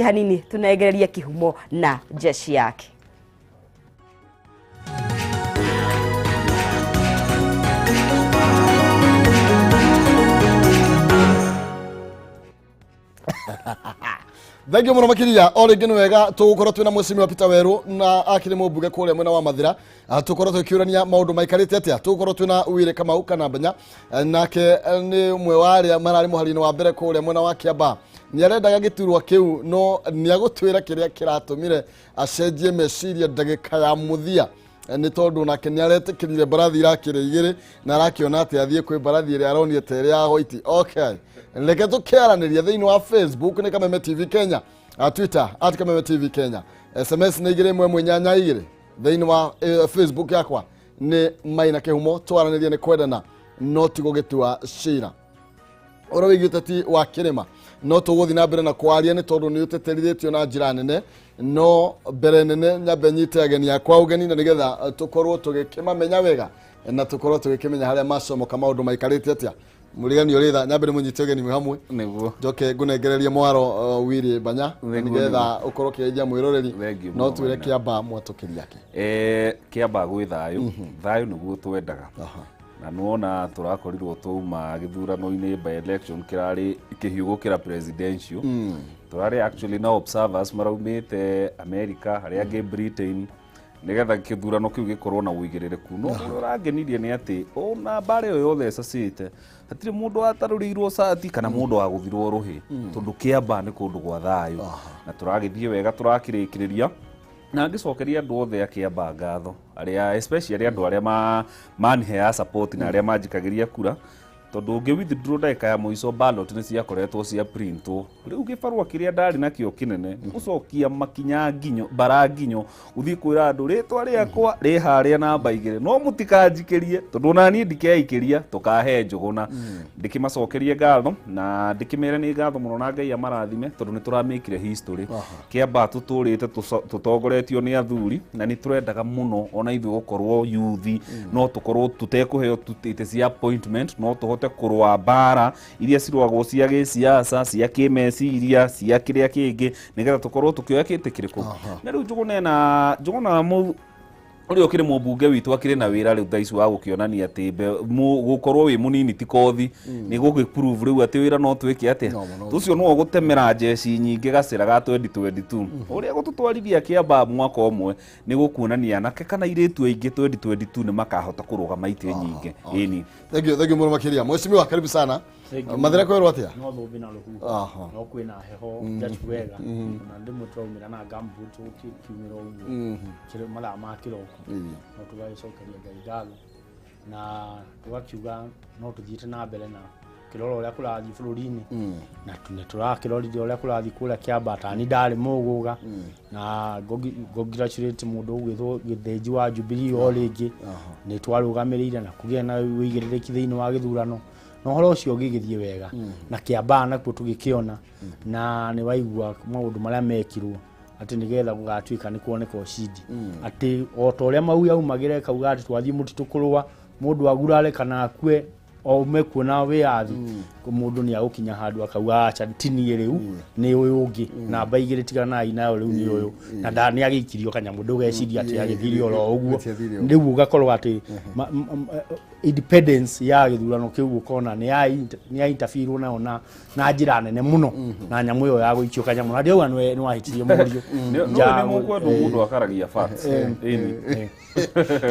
hanini tunaegereria kihumo na jeshi yake. Thank you muno makiria ole gino wega tukoro twina musimi wa Peter Weru na akiri mubuge kule mwena wa Mathira tukoro tukiurania maundu maikarite atia tukoro twina Wire Kamau kana Banya nake ni mwe wari marari muharino wa mbere kule mwena wa Kiamba ni arendaga giturwa kiu no ni agutwira kiria kiratumire acenjie meciria ndagika ya muthia ni tondu nake ni aretikirire barathi irakire igiri na arakiona ati athie kwi barathi iri aronire tere ya hoiti. Okay, leke tukiaraniria thiini wa Facebook ni Kameme TV Kenya, Twitter @Kameme TV Kenya, SMS ni igiri mwe nyanya igiri thiini wa Facebook yakwa ni Maina Kihumo twaranirie ni kwendana no tigogetua cira oro wigitati wa kirima no tuguthi na mbere na kwaria ni tondu ni uteterithetio na njira nene no mbere nene nyambe nyite ageni akwa ugeni na nigetha tukorwo tugikimamenya wega na tukorwo tugikimenya haria masomo kama undu maikarite atia murigani uritha nyambe ni munyite ageni mwe hamwe niguo njoke ngunegereria mwaro Wire Banya nigetha ukorwo kienja mwiroreri no twire Kiamba mwatukiria yake Kiamba gwi thayu thayu niguo twendaga na nuona turakorirwo tuma githurano-ini by election kirari kihiugukira presidential turari actually na observers maraumite America haria ngi Britain nigetha githurano kiu gikorwo na uigirireku no urangenirie ni ati ona bare yo yothe cacite hatire mundu atarurirwo sati kana mundu aguthirwo ruhi tondu Kiamba ni kundu gwa thayu na turagithie wega turakirikiriria na ngicokeria andu othe a Kiamba ngatho aria especially andu aria manhe support na aria manjikagiria kura tondu ngi withdraw ndeka ya muico ballot ni cia koretwo cia printwo riu gibarua kiria ndari nakio kinene ucokia makinya nginyo bara nginyo uthii kwira andu ritwa riakwa ri haria namba igire no mutikanjikirie tondu nani ndikeikiria tukahe njuguna ndikimacokerie ngatho na ndikimere ni ngatho muno na Ngai amarathime tondu ni turamikire history Kiamba tuturite tutongoretio ni athuri na ni turendaga muno ona ithu gukorwo youth no tukorwo tutekuheo tutite cia appointment no tuhote kurwa bara iria cirwagwo cia giciasa cia kimeciria cia kiria kingi nigetha tukorwo tukioya kiti kiriku na riu njuguna mu uri okire mubunge witu akire na wira riu thaici wa gukionania ati gukorwo wi munini ti kothi ni gugiprove riu ati wira no twike ati tucio no gutemera jeshi nyingi gacira ga 2022 uria gututwarithia Kiamba mwaka omwe ni gukuonania nake kana iretu aingi 2022 ni makahota kurugama ite nyingi ini thank you muno makiria mweshimi wa karibu sana Mathira kwero atia no thobi na ruhu no kwina heho jacu wega na ndimu twaumira na gambutu kiumiro uguo kire mala makiro no tugacokeria Ngai ngatho na tugakiuga no tuthiite na mbere na kiroro uria kurathi bururi-ini na turakirorithia uria kurathi kura Kiamba tani ndari muguga na congratulate mundu gwithwo githenji wa Jubilee o ringi ni twarugamirire na kugia na uigiririki thiini wa githurano no horo ucio gigithie wega na Kiamba nakuo tugikiona na ni waigua maundu maria mekirwo ati nigetha gugatuika ni kuoneka ucindi ati o to uria mau yaumagire kauga ati twathie mutitu kurwa mundu agurare kana akue o umekuona wiathi mundu ni agukinya handu akauga acha tini riu ni uyu ungi na baigire tigana inayo riu ni uyu na ndani agikirio kanyamu ndugeciria ati agithirio ro uguo ndigu gakorwo ati independence ya githurano kiu gukona ni ya interfere na njira nene muno na nyamu yo ya guikio kanyamu na ndio ni wahitirie murio ja mundu akaragia facts ini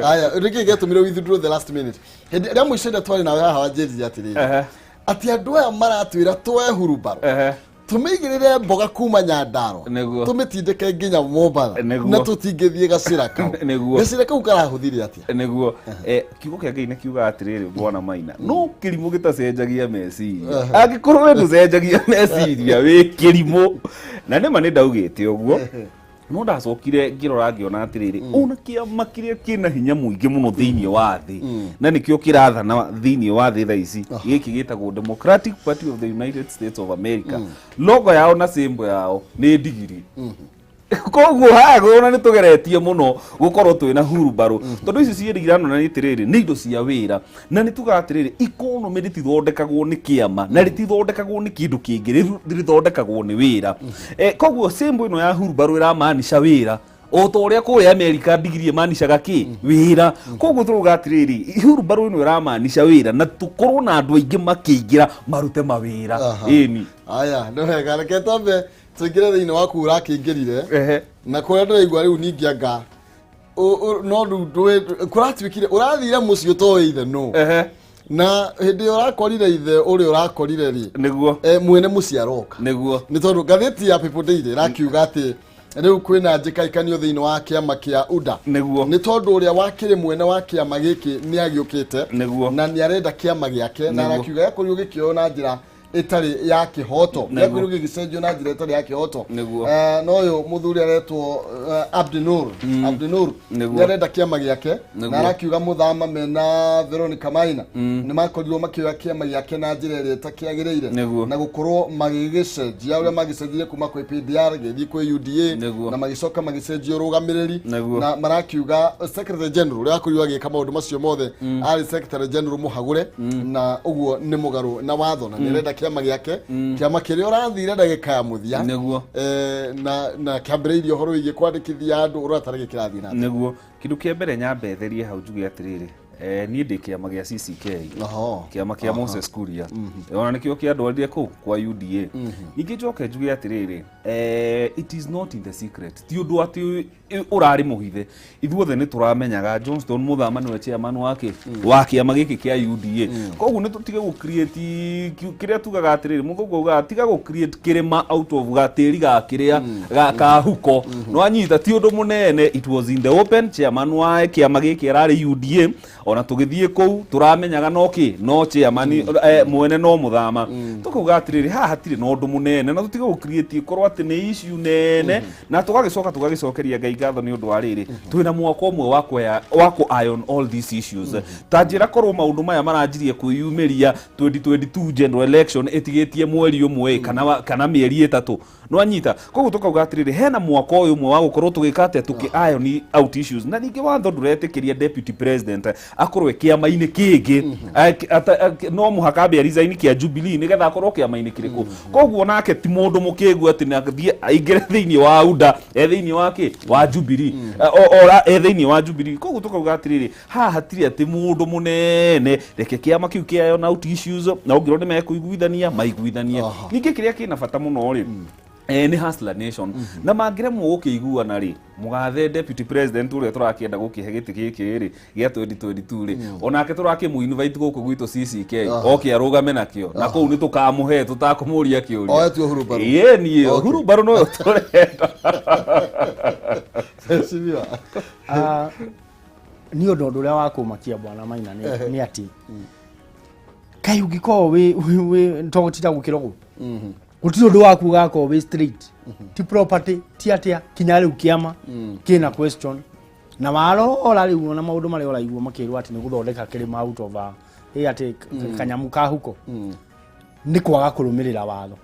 aya riki getumire withdraw the last minute ndio mwishenda twari nawe haha wajezi atiriri ati andu aya maratwira twehurubaro tumigirire mboga kuma Nyandaro tumitindike nginya Mombatha na tutingithie gacira kau gacira kau karahuthirie atia niguo kiugo kia Ngai ni kiuga atiriri bwana Maina no kirimu gitacenjagia meciria angikorwo we nducenjagia meciria wi kirimu na nema ni ndaugite uguo no ndacokire ngirora ngiona atiriri ona Kiama kiria kina hinya muingi muno thiini wa thi na nikio kirathana thiini wa thi thaici giki gitagwo Democratic Party of the United States of America logo yao na symbol yao ni ndigiri koguo hago ona nĩ tũgeretie mũno gũkorwo twĩ na hurumbarũ tondũ ici ciĩrĩgĩrano na nĩtĩrĩrĩ nĩ indo cia wĩra na nĩ tugaga atĩrĩrĩ economy rĩtithondekagwo nĩ kĩama na rĩtithondekagwo nĩ kĩndũ kĩngĩ rĩthondekagwo nĩ wĩra koguo symbol ĩno ya hurumbarũ ĩramaanisha wĩra o ta ũrĩa kũrĩa Amerika ndigiri ĩmaanishaga kĩ wĩra koguo tũrauga atĩrĩrĩ hurumbarũ ĩno ĩramaanisha wĩra na tũkorwo na andũ aingĩ makĩingĩra marute mawĩra ĩni aya nĩ wega reke twambe tũingĩre thĩinĩ waku ũrakĩingĩrire na kũrĩa ndĩraigua rĩu ningĩ anga no rĩu kũratuĩkire ũrathire mũciĩ ũtoĩ ithe no na hĩndĩ ũrakorire ithe ũrĩa ũrakorire rĩ nĩguo mwene mũciĩ aroka nĩguo nĩ tondũ ngathĩti ya People Daily ĩrakiuga atĩ rĩu kwĩna njĩkaikanio thĩinĩ wa kĩama kĩa UDA nĩ tondũ ũrĩa wakĩrĩ mwene wa kĩama gĩkĩ nĩ agĩũkĩte na nĩ arenda kĩama gĩake na arakiuga yakorirwo gĩkĩoywo na njĩra itarĩ ya kihoto yakorirwo gĩgĩcenjio na njĩra itarĩ ya kihoto no ũyũ mũthuri aretwo Abdinur nĩ arenda kĩama gĩake na arakiuga mũthama mena Veronica Maina nĩ makorirwo makĩoya kĩama gĩake na njĩra ĩrĩa ĩtakĩagĩrĩire na gũkorwo magĩgĩcenjia ũrĩa magĩcenjirie kuma kwĩ PDR gĩthiĩ kwĩ UDA na magĩcoka magĩcenjia ũrũgamĩrĩri na marakiuga Secretary General ũrĩa akorirwo agĩka maũndũ macio mothe arĩ Secretary General Mũhagũre na ũguo nĩ mũgarũ na watho na nĩ arenda kĩama gĩake kĩama kĩrĩa ũrathire ndagĩka ya mũthia na kĩambĩrĩirie ũhoro wĩgiĩ kwandĩkithia andũ ũratarĩ gĩkĩrathiĩ na nĩguo kĩndũ kĩa mbere nyambe therie hau njuge atĩrĩrĩ niĩ ndĩ kĩama gĩa CCK kĩama kĩa Moses Kuria ona nĩkĩo kĩandwarire kũu kwa UDA ningĩ njoke njuge atĩrĩrĩ it is not in the secret ti ũndũ atĩ ũrarĩ mũhithe ithuothe nĩ tũramenyaga Johnston Muthama nĩwe chairman wa kĩama gĩkĩ kĩa UDA koguo nĩ tũtige gũ create kĩrĩa tugaga atĩrĩrĩ mũthũngũ ugaga tiga gũ create kĩrĩma out of gatĩri gakĩrĩa ka huko no anyita ti ũndũ mũnene it was in the open chairman wa kĩama gĩkĩ ararĩ UDA ona tũgĩthiĩ kũu tũramenyaga no chairman mwene no Muthama tũkauga atĩrĩrĩ haha hatirĩ na ũndũ mũnene na tũtige gũ create korwo atĩ nĩ issue nene na tũgagĩcokeria Ngai ngatho nĩ ũndũ wa rĩrĩ twĩna mwaka ũmwe wa ku iron all these issues ta njĩra korwo maũndũ maya maranjirie kwĩyumĩria 2022 general election ĩtigĩtie mweri ũmwe kana mĩeri ĩtatũ no anyita koguo tũkauga atĩrĩrĩ hena mwaka ũyũ ũmwe wa gũkorwo tũgĩka atĩ tũkĩ-iron out issues na ningĩ watho ndũretĩkĩria deputy president akorwo kĩama-inĩ kĩngĩ no mũhaka ambe resign kĩa Jubilee nĩgetha akorwo kĩama-inĩ kĩrĩkũ koguo nake ti mũndũ mũkĩgu atĩ nathiĩ aingĩre thĩinĩ wa UDA thĩinĩ wa Jubilee ora thĩinĩ wa Jubilee koguo tũkauga atĩrĩrĩ haha hatirĩ atĩ mũndũ mũnene reke kĩama kĩu kĩa out issues na ũngĩrwo nĩ mekũiguithania maiguithanie ningĩ kĩrĩa kĩna bata mũno rĩ ni Hustler Nation na mangĩremwo gũkĩiguana rĩ mũgathe deputy president ũrĩa tũrakĩenda gũkĩhe gĩtĩ gĩkĩ rĩ gĩa 2022 rĩ onake tũrakĩmũ-invite gũkũ gwitũ CCK oke arũgame nakĩo na kũu nĩ tũkamũhe tũtakũmũria kĩũria oyetwo hurumbarũ niĩ hurumbarũ no tũrenda ni ũndũ ũrĩa wa kũmakia bwana Maina nĩ atĩ kaĩ ũngĩkorwo wĩ togũtinda gũkĩra gũ gũtirĩ ũndũ waku ũgakorwo wĩ straight ti property ti atĩa kinya rĩu kĩama kĩna question na warora rĩu na maũndũ marĩa ũraigua makĩrwo atĩ nĩ gũthondeka kĩrĩma out of atĩ kanyamũ ka huko nĩ kwaga kũrũmĩrĩra watho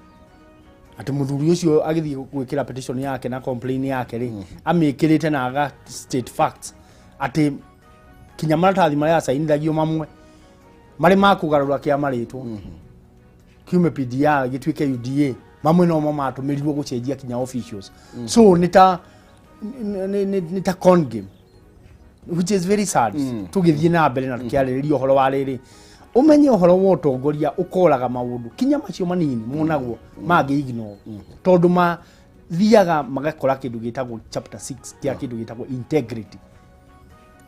atĩ mũthuri ũcio agĩthiĩ gwĩkĩra petition yake na complaint yake rĩ amĩkĩrĩte na aga state facts atĩ kinya maratathi marĩa acainithagio mamwe marĩ ma kũgarũra kĩama rĩtwo kiume PDR gĩtuĩke UDA mamwe no matũmĩrirwo gũcenjia kinya officials so nĩ ta con game which is very sad tũgĩthiĩ na mbere na tũkĩarĩrĩria ũhoro wa rĩrĩ ũmenye ũhoro wa ũtongoria ũkoraga maũndũ kinya macio manini monagwo mangĩ-ignore tondũ mathiaga magakora kĩndũ gĩtagwo chapter 6 kĩa kĩndũ gĩtagwo integrity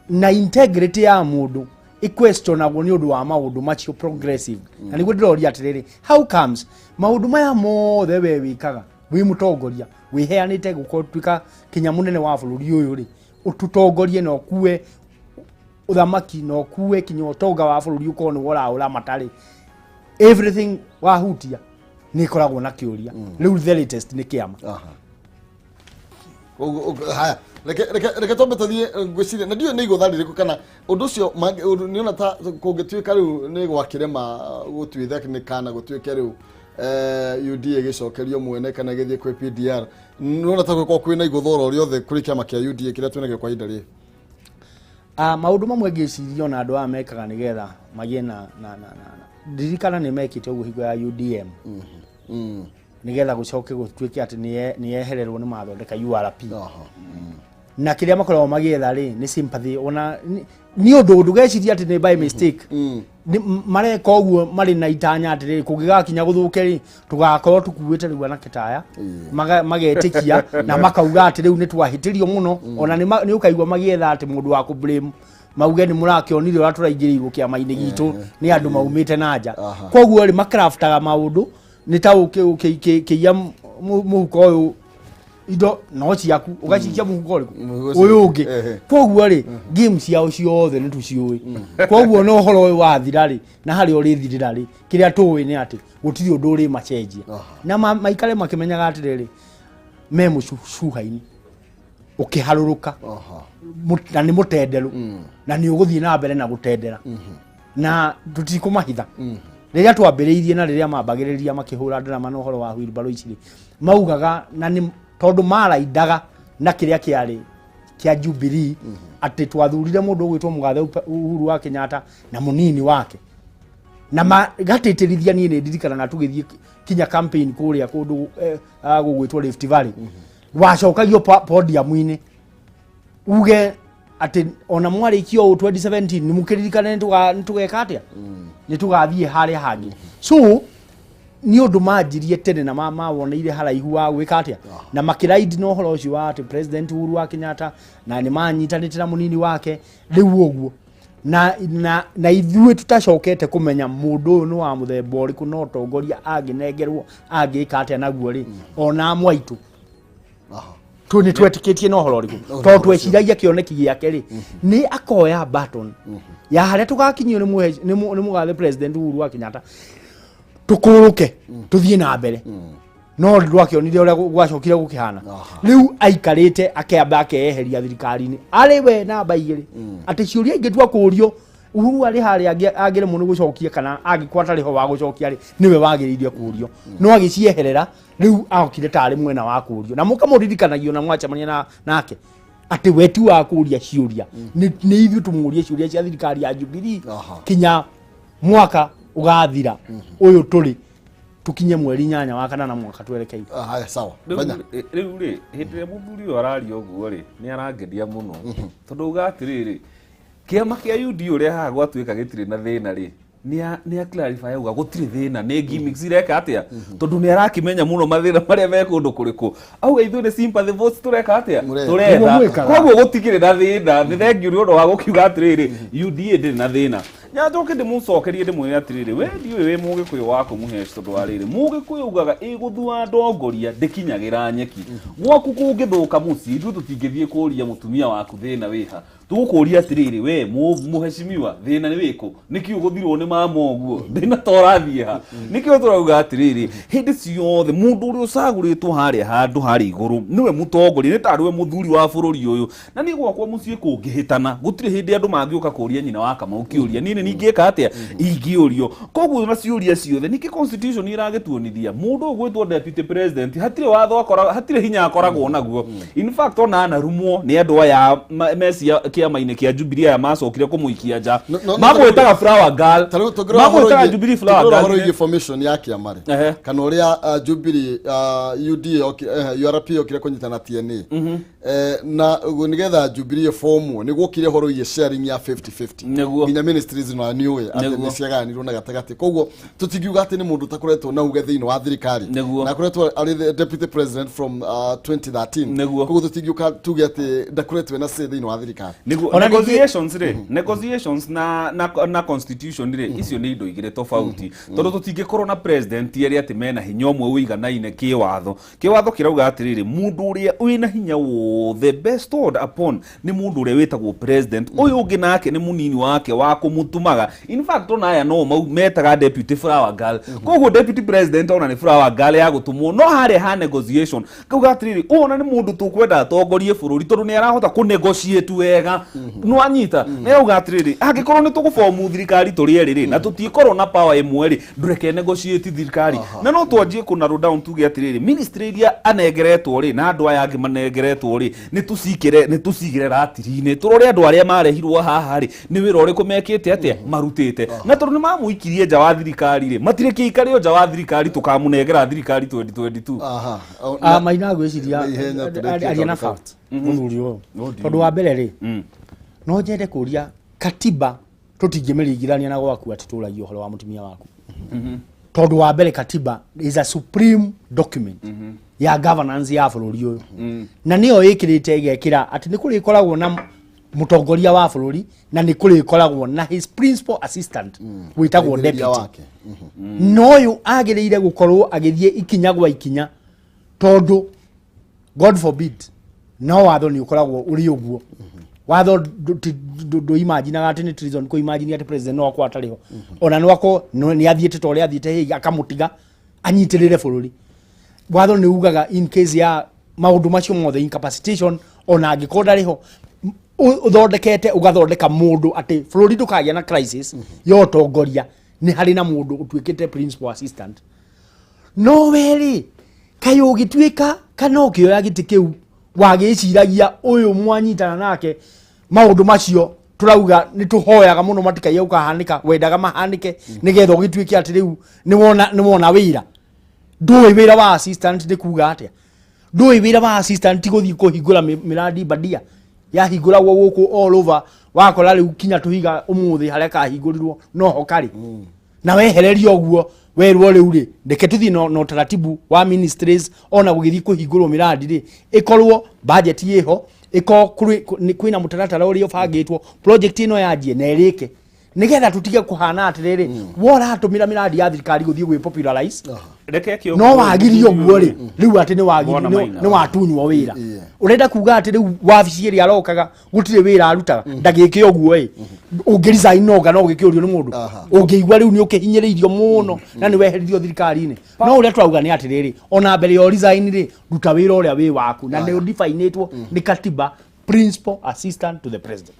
na integrity ya mũndũ questionable nĩ ũndũ wa maũndũ macio progressive na nĩguo ndĩroria atĩrĩrĩ how comes maũndũ maya mothe we wĩkaga wĩ mũtongoria wĩheanĩte gũtuĩka kinya mũnene wa bũrũri ũyũ rĩ ũtũtongorie na ũkue ũthamaki na ũkue kinya ũtonga wa bũrũri ũkorwo nĩ ũraũra matarĩ everything wahutia nĩ ĩkoragwo na kĩũria rĩu the latest nĩ kĩama haya reke tombe tuthiĩ ngwĩciria na ndiũ nĩ igũtharĩrĩkũ kana ũndũ ũcio nĩona ta kũngĩtuĩka rĩu nĩ gwakĩrema gũtuithania kana gũtuĩke rĩu UDA gicokerio mwene kana githie kwi PDR nona ta kwa kwina iguthoro riothe kuri kiama kia UDA kiria twinagio kwa ihinda ri maundu mamwe ngicirio na andu aya mekaga nigetha magie na ndirikana ni mekite uguo hingo ya UDM nigetha gucoke gutuike ati ni ehererwo ni mathondeka URP na kiria makoragwo magietha ri ni sympathy ona ni undu ndugeciria ati ni by mistake mareka uguo mari na itanya ati ri kugigakinya guthuke ri tugakorwo tukuite riu na kitaya magetikia na makauga ati riu ni twahitirio muno ona ni ukaigwa magietha ati mundu wa ku blame mauge ni murakionire ora turaingiriirwo kiama-ini gitu ni andu maumite nanja koguo ri makraftaga maundu ni ta ukiia muhuko uyu indo no ciaku ugacikia muhuko uyu ungi koguo ri games yao ciothe ni tuciui koguo no horo uyu wathira ri na hari uri thirira ri kiria tuwi ni ati gutiri undu uri machenjia na maikare makimenyaga ati riri me mucuhaini ukiharuruka na ni mutenderu na ni uguthie na mbere na gutendera na tutikumahitha riria twambiriirie na riria mambagiriria makihura ndarama no horo wa wheelbarrow ici maugaga na ni tondu maraidaga na kiria kiari kia Jubilee ati twathurire mundu gwitwo mugathe Uhuru wa Kenyatta na munini wake na gatitirithia nie ni ndirikana na tugithie kinya campaign kuria kundu gugwitwo Rift Valley wacokagio podium-ini uge ati ona mwari kio 2017 ni mukiririkana nitugeka atia nitugathie haria hangi so ni undu manjirie tene na mawoneire haraihu wa gwika atia na makiraidi no horo ucio wa ati President Uhuru wa Kenyatta na ni manyitanite na munini wake riu uguo na ithuĩ tutacokete kumenya mundu uyu ni wa muthemba uriku no tongoria anginengerwo angika atia naguo ri ona mwaitu tu ni twetikitie no horo riku to tweciragia kioneki giake ri ni akoya baton ya haria tugakinyio ni mugathe President Uhuru wa Kenyatta tukuruke tuthie na mbere no ndwakionire uria gwacokire gukihana riu aikarite akeamba akeheria thirikari-ini ari we namba igiri ati ciuria ingitua kurio Uhuru ari haria agire muno gucokia kana agikwata riho wa gucokia ri niwe wagiririe kurio no agicieherera riu akire tari mwena wa kurio na mukamuririkanagia na mwacamania nake ati wetu wa kuria ciuria ni ithu tumurie ciuria cia thirikari ya Jubilee kinya mwaka ugathira uyu turi tukinye mweri 8 wa kana na mwaka twerekei haya sawa riu ri hitire muthuri araria uguo ri ni arangedia muno tondu ugatiriri kiama kia UDA uria haha gwatuika gitire na thina ri ni a clarify uga gutire thina ni gimmicks ireka atia tondu ni arakimenya muno mathina maria me kundu kuriku auga ithu ni sympathy votes tureka atia turetha koguo gutigire na thina ni thengiu ri undu wa gukiuga atiriri UDA ndiri na thina nyajoke ndimucokerie ndimwire atiriri we ndiwe we mugikuyu wako muheci tondu ariri mugikuyu ugaga iguthua ndongoria ndikinyagira nyeki gwaku kungithuka muci ithu tutingithie kuria mutumia waku thina wiha tugukuria atiriri we muheshimiwa thina ni wiku niki uguthirwo ni mama uguo thina torathie ha niki turauga atiriri hindi ciothe mundu uri ucaguritwo haria handu hari iguru niwe mutongoria ni tarwe muthuri wa bururi uyu na ni gwakwa mucie kungihitana gutire hindi andu mangiuka kuria nyina wa Kamau kiuria nini ningieka atia ingiurio koguo na ciuria ciothe niki constitution iragituonithia mundu gwitwo deputy president hatire watho akora hatire hinya akoragwo naguo in fact ona anarumwo ni andu aya mesia kiama-ini kia Jubilee ya macokire kumuikia nja magwetaga flower girl magwetaga Jubilee flower girl horo information ya kiama ri kana uria Jubilee UDA URP okire kunyitana TNA na nigetha Jubilee form ni gukire horo ye sharing ya 50-50 nginya ministries no aniwe ati ni ciaganirwo na gatagati koguo tutingiuga ati ni mundu takuretwo na uge thiini wa thirikari na kuretwo ari deputy president from 2013 koguo tutingiuka tuge ati ndakuretwo na say thiini wa thirikari negotiations na constitution ri icio ni indo igire tofauti tondu tutingikorwo na president eri ati mena hinya umwe uiganaine kiwatho kirauga atiriri mundu uria wina hinya wothe bestowed upon ni mundu uria witagwo president uyu ungi nake ni munini wake wa kumutu tumaga in fact ona aya no mau metaga deputy flower girl koguo deputy president ona ni flower girl ya gutumwo no hare ha negotiation kuga atiriri ona ni mundu tukwenda atongorie bururi tondu ni arahota ku negotiate wega no anyita ne uga atiriri angikorwo ni tuguformu thirikari turi eriri na tutikorwo na power imwe ri ndureke negotiate thirikari na no twanjie ku narrow down tuge atiriri ministry iria anegeretwo ri na andu aya angi manegeretwo ri ni tucigire ratiri-ini turore andu aria marehirwo haha ri ni wira uriku mekite atia marutite na tondu ni mamuikirie nja wa thirikari ri matire kiikario nja wa thirikari tukamunegera thirikari 2022 maina gwiciria aria na fact muthuri uyu tondu wa mbere ri no njende kuria katiba tutingimiringithania na gwaku ati turagia uhoro wa mutumia waku tondu wa mbere katiba is a supreme document ya governance ya bururi uyu na niyo ikirite igekira ati ni kuri koragwo na mutongoria wa bururi na ni kuri koragwo na his principal assistant witagwo deputy no yu agiriire gukorwo agithie ikinya gwa ikinya tondu god forbid no watho ni ukoragwo uri uguo watho do imagine ati ni treason ko imagine ati president no kwa atariho ona nwako ni athiete tore athiete hi akamutiga anyitirire bururi watho ni ugaga in case ya maundu macio mothe incapacitation ona angikorwo riho uthondekete ugathondeka mundu ati bururi ndukagia na crisis yo tongoria ni hari na mundu utwikite principal assistant no weri kayo gitwika kana ukioya giti kiu wagiciragia uyu mwanyitana nake maundu macio turauga ni tuhoyaga muno matikaye ukahanika wendaga mahanike nigetho gitwike ati riu ni wona wira ndui wira wa assistant ni kuga atia ndui wira wa assistant guthii kuhingura miradi badia ya hingura guku all over wakora riu kinya tuhiga umuthi haria kahingurirwo no hokari na wehererio guo werwo riu ri ndeke tuthi no taratibu wa ministries ona gugithi kuhingurwo miradi ri ikorwo budget yeho iko kwina mutaratara uri ubangitwo project ino yajie na irike nigetha tutige kuhana atiriri wora atumira miradi ya thirikari guthii gwi popularize no wagirio guo ri riu ati ni wagirio ni watunywo wira urenda kuga ati riu wabici iri arokaga gutire wira arutaga ndagike oguo ungirisign noga no gikiurio ni mundu ungiigwa riu ni ukihinyiririo muno na ni weheririo thirikari-ini no uria twauga ni atiriri ona mbere yo resign ri ruta wira uria wi waku na ni defineitwo ni katiba principal assistant to the president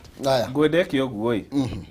gwendeke oguo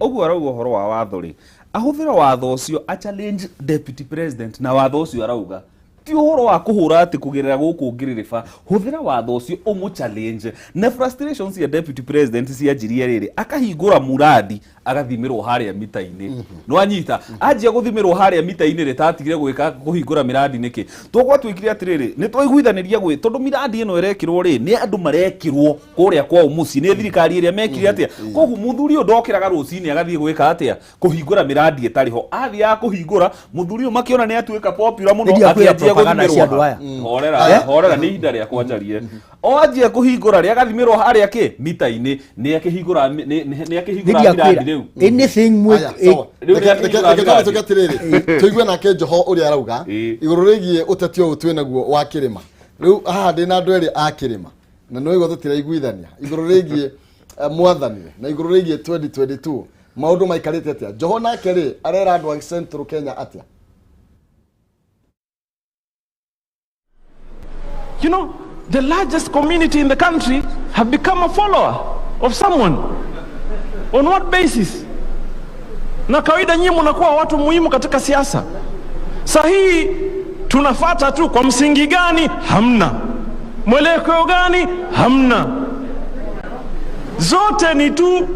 oguo arauga horo wa watho ri ahuthira watho ucio a challenge deputy president na watho ucio arauga ti uhoro wa kuhura ati kugirira guku ngiririfa huthira watho ucio umu challenge na frustrations ya deputy president cia njirie riri akahingura muradi agathimirwo haria mita-ini no anyita anjia guthimirwo haria mita-ini ri tatigire gwika kuhingura miradi niki tugwa twikire atiriri ni twaiguithaniria gwi tondu miradi ino irekirwo ri ni andu marekirwo kuria kwa umuci ni thirikari iria mekire atia kogu muthuri u ndokiraga rucini agathie gwika atia kuhingura miradi etariho athia kuhingura muthuri u makiona ni atuika popular muno atia horera ni hinda ria kwanjarie oanjia kuhingura ria gathimirwo haria ki mita-ini ni akihingura miradi riu anything tuigwe nake Joho uria arauga iguru rigie uteti uyu twinaguo wa kirima riu haha ndina andu eri a kirima na no igwo tutiraiguithania iguru rigie mwathanire na iguru rigie 2022 maundu maikarite atia Joho nake ri arera andu a Central Kenya atia. You know, the largest community in the country have become a follower of someone. On what basis? Na kawaida nyinyi mnakuwa watu muhimu katika siasa. Sahihi tunafuata tu kwa msingi gani? Hamna. Mwelekeo gani? Hamna. Zote ni tu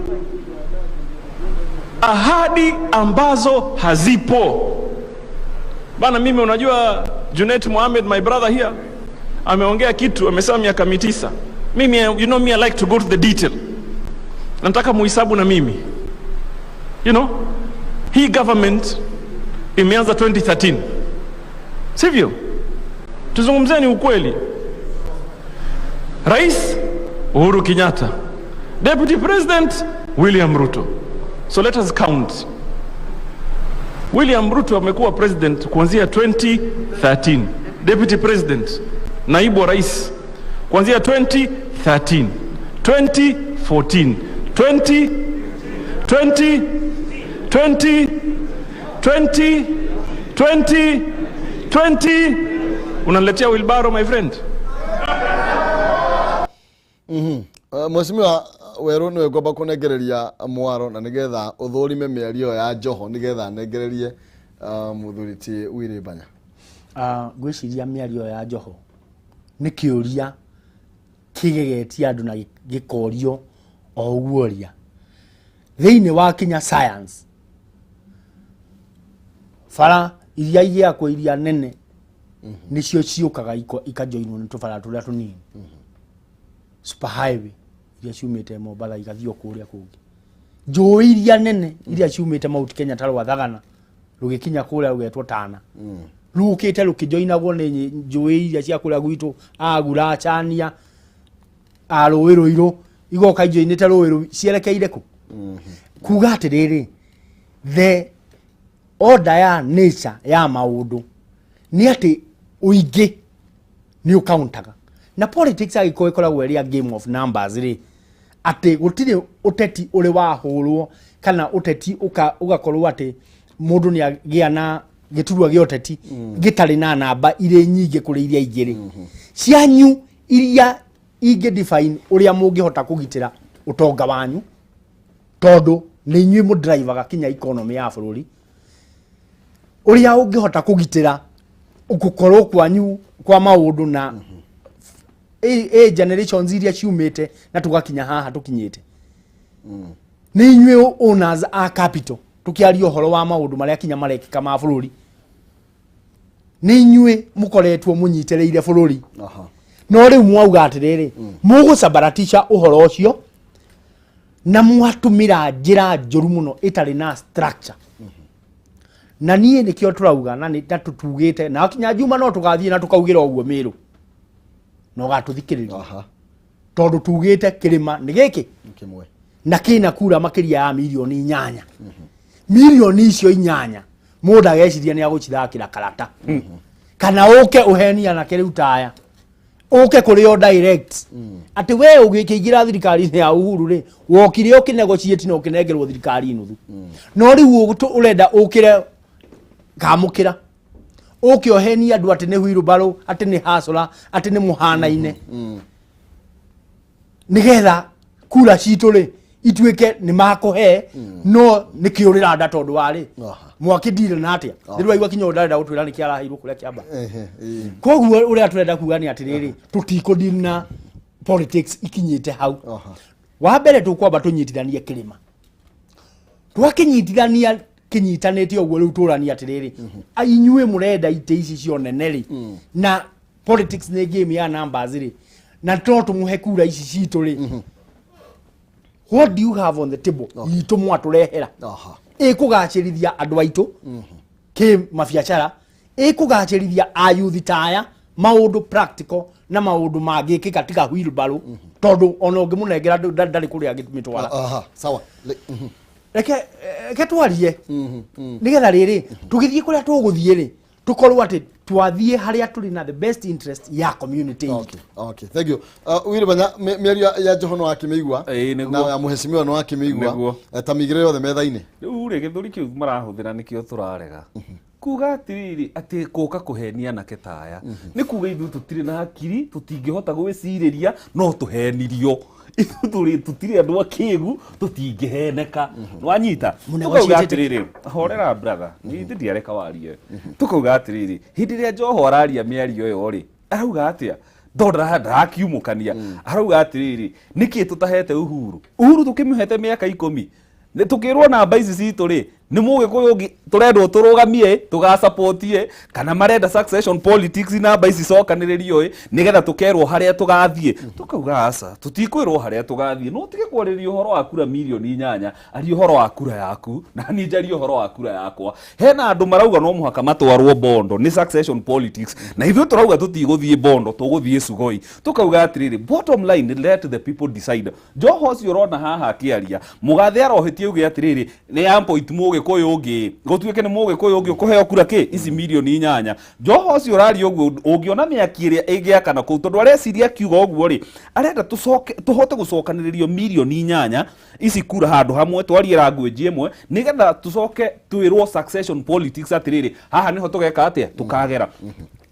ahadi ambazo hazipo. Bana mimi unajua Junet Mohamed, my brother here, ameongea kitu, amesema miaka 9. Mimi, you know me, I like to go to the detail. Nataka muhesabu na mimi. You know, hii government imeanza 2013. Sivyo? Tuzungumzeni ukweli. Rais Uhuru Kenyatta, Deputy President William Ruto. So let us count. William Ruto amekuwa president kuanzia 2013. Deputy President, naibu wa rais, kuanzia 2013, 2014, 20, 20 unaniletea wheelbarrow my friend. Mheshimiwa Weru niwe ngomba kunegereria mwaro na nigetha uthurime miario ya Njoho nigetha negererie muthuriti Wiri Banya. Gwiciria miario ya Njoho ni kiuria kigegetia andu na gikorio o uguoria thiini wa Kenya science fara iria igiakwo iria nene nicio ciukaga ikajoinwo ni tufara turia tunini super highway iria ciumite Mombasa igathio kuria kungi njui iria nene iria ciumite Mount Kenya tarwa thagana rugikinya kuria rugetwo Tana rukite rukijoinagwo ni njui iria cia kuria gwitu agura chania aruwiru iro igoka ijoinite ruwiru cierekeire ku kuga atiriri the order ya nature ya maundu ni ati uingi ni ukauntaga na politics agiko ikoragwo ria game of numbers ri ati gutire uteti uri wahurwo kana uteti ugakorwo ati mundu ni agia na giturwa gia uteti gitari na namba ire nyingi kuri iria igiri cianyu iria inge define uria mungihota kugitira utonga wanyu tondu ni inyui mu driver ga Kenya economy ya bururi uria ungihota kugitira ukukorwo kwanyu kwa maundu na generations iria ciumite na tugakinya haha tukinyite ni inyui owners a capital tukiaria horo wa maundu maria Kenya marekika ma bururi ni inyui mukoretwo munyitereire bururi no riu mwauga atiriri mugusabaratisha uhoro ucio na mwatumira njira njuru muno itari na structure na nie nikio turauga na tutugite na Kinya Juma no tugathie na tukaugira oguo miru no gatuthikiriria tondu tugite kirima ni giki kimwe na kina kura makiria ya milioni 8 milioni icio 8 mundu ageciria ni agucithakira karata kana uke uhenia na kiriu taya uke kuri o direct ati we ugikigira thirikari ya Uhuru ri wokire ukinegotiate no ukinengerwo thirikari nuthu no riu urenda ukire kamukira ukioheni andu ati ni wheelbarrow ati ni hasora ati ni muhanaine nigetha kura citu ri ituike ni makuhe no nikiurira nda tondu wari mwakidire na atia ndiru aigwa Kinya ndarenda gutwira nikiarahirwo kuria kiamba koguo uria turenda kuga ni atiriri tutikudina politics ikinyite hau wa mbere tukwamba tunyitithanie kirima twakinyitithania kinyitanete ogwo riu turani atiriri ainyue murenda ite ici cio neneri na politics ni game ya numbers ri na toto muhe kura ici citu ri what do you have on the table itu mwaturehera ikugacirithia andu aitu ki mabiacara ikugacirithia ayuthi taya maundu practical na maundu mangiki katika wheelbarrow tondu ona ungimunengera ndari kuria gimitwara sawa reke twarie nigetha riri tugithie kuria tuguthie ri tukorwo ati twathie haria turi na the best interest ya community. Okay, thank you. Wiri Banya miario ya Njoho no akimigwa na ya muheshimiwa no akimigwa tamigire yothe metha-ini riu ri githuri kiu marahuthira nikio turarega kuga atiriri ati kuka kuhenia na ketaya ni kuga ithu tutire na hakiri tutingihota gwiciriria no tuhenirio ithu tutire andu akigu tutingiheneka nwanyita tukauga atiriri horera brother ni ndiareka warie tukauga atiriri hindi ria Njoho araria miario yo ri arauga atia ndora ndakiumukania arauga atiriri niki tutahete Uhuru tukimihete miaka 10 ni tukirwo namba ici citu ri ni mugikuyu turendwo turugamie tugasupportie kana marenda succession politics namba ici cokaniririo nigetha tukerwo haria tugathie tukauga asa tutikwirwo haria tugathie no tige kwaririo horo wa kura milioni 8 ari horo wa kura yaku na ni njari horo wa kura yakwa hena andu marauga no muhaka matwarwo bondo ni succession politics na ithu turauga tutiguthie bondo tuguthie sugoi tukauga atiriri bottom line let the people decide Njoho cio rona haha akiaria mugathe arohetie uge atiriri ni ampo itumuge mugikuyu ungi gutuike ni mugikuyu ungi kuheo kura ki ici milioni 8 Joho cio rari uguo ungiona miaki iria ingiakana ku tondu areciria kiuga uguo ri arenda tuhote gucokaniririo milioni 8 ici kura handu hamwe twarie language imwe nigetha tucoke twirwo succession politics atiriri haha niho tugeka atia tukagera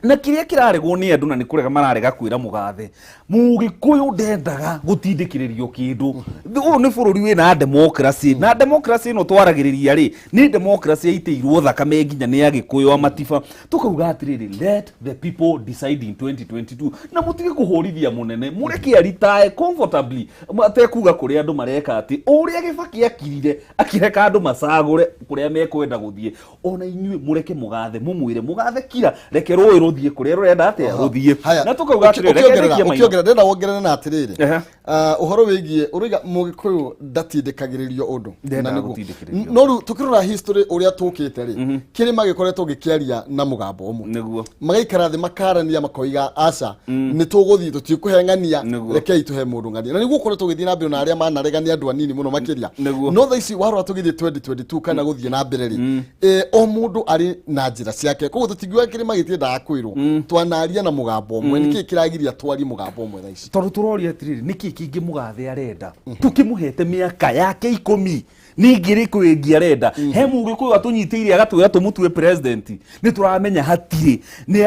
na kiria kiraregwo ni andu na ni kurega mararega kwira mugathe mugikuyu ndendaga gutindikiririo kindu uyu ni bururi wina democracy na democracy no twaragiriria ri ni democracy yaiteirwo thakame nginya ni agikuyu amatifa tukauga atiriri let the people decide in 2022 na mutige kuhorithia munene mureke aritae comfortably matekuga kuri andu mareka ati uria Gibaki akirire akireka andu macagure kuria mekwenda guthie ona inyue mureke mugathe mumwire mugathe kira reke roi ruthie kuria rurenda atia ruthie na tukauga atiriri reke ukiongera ndenda wongerere na atiriri uhoro wigie uriga mugikuyu ndatindikagiririo undu na niguo no ru tukirora history uria tukite ri kiri magikoretwo gikiaria na mugambo umwe niguo magaikara thi makarania makoiga aca ni tuguthii tutikuhengania reke ituhe mundu ngania na niguo koretwo githii na mbere na aria manaregania andu anini muno makiria no tha ici warora tugithii 2022 kana guthii na mbere ri o mundu ari na njira ciake koguo tutigwa kiri magitiendaga kwirwo twanaria na mugambo umwe niki kiragiria twari mugambo umwe tha ici tondu turoria atiriri niki kingi mugathe arenda tukimuhete miaka yake 10 ningiri kwingia renda he mugikuyu atunyitiire agatwira tumutue president ni turamenya hatiri ni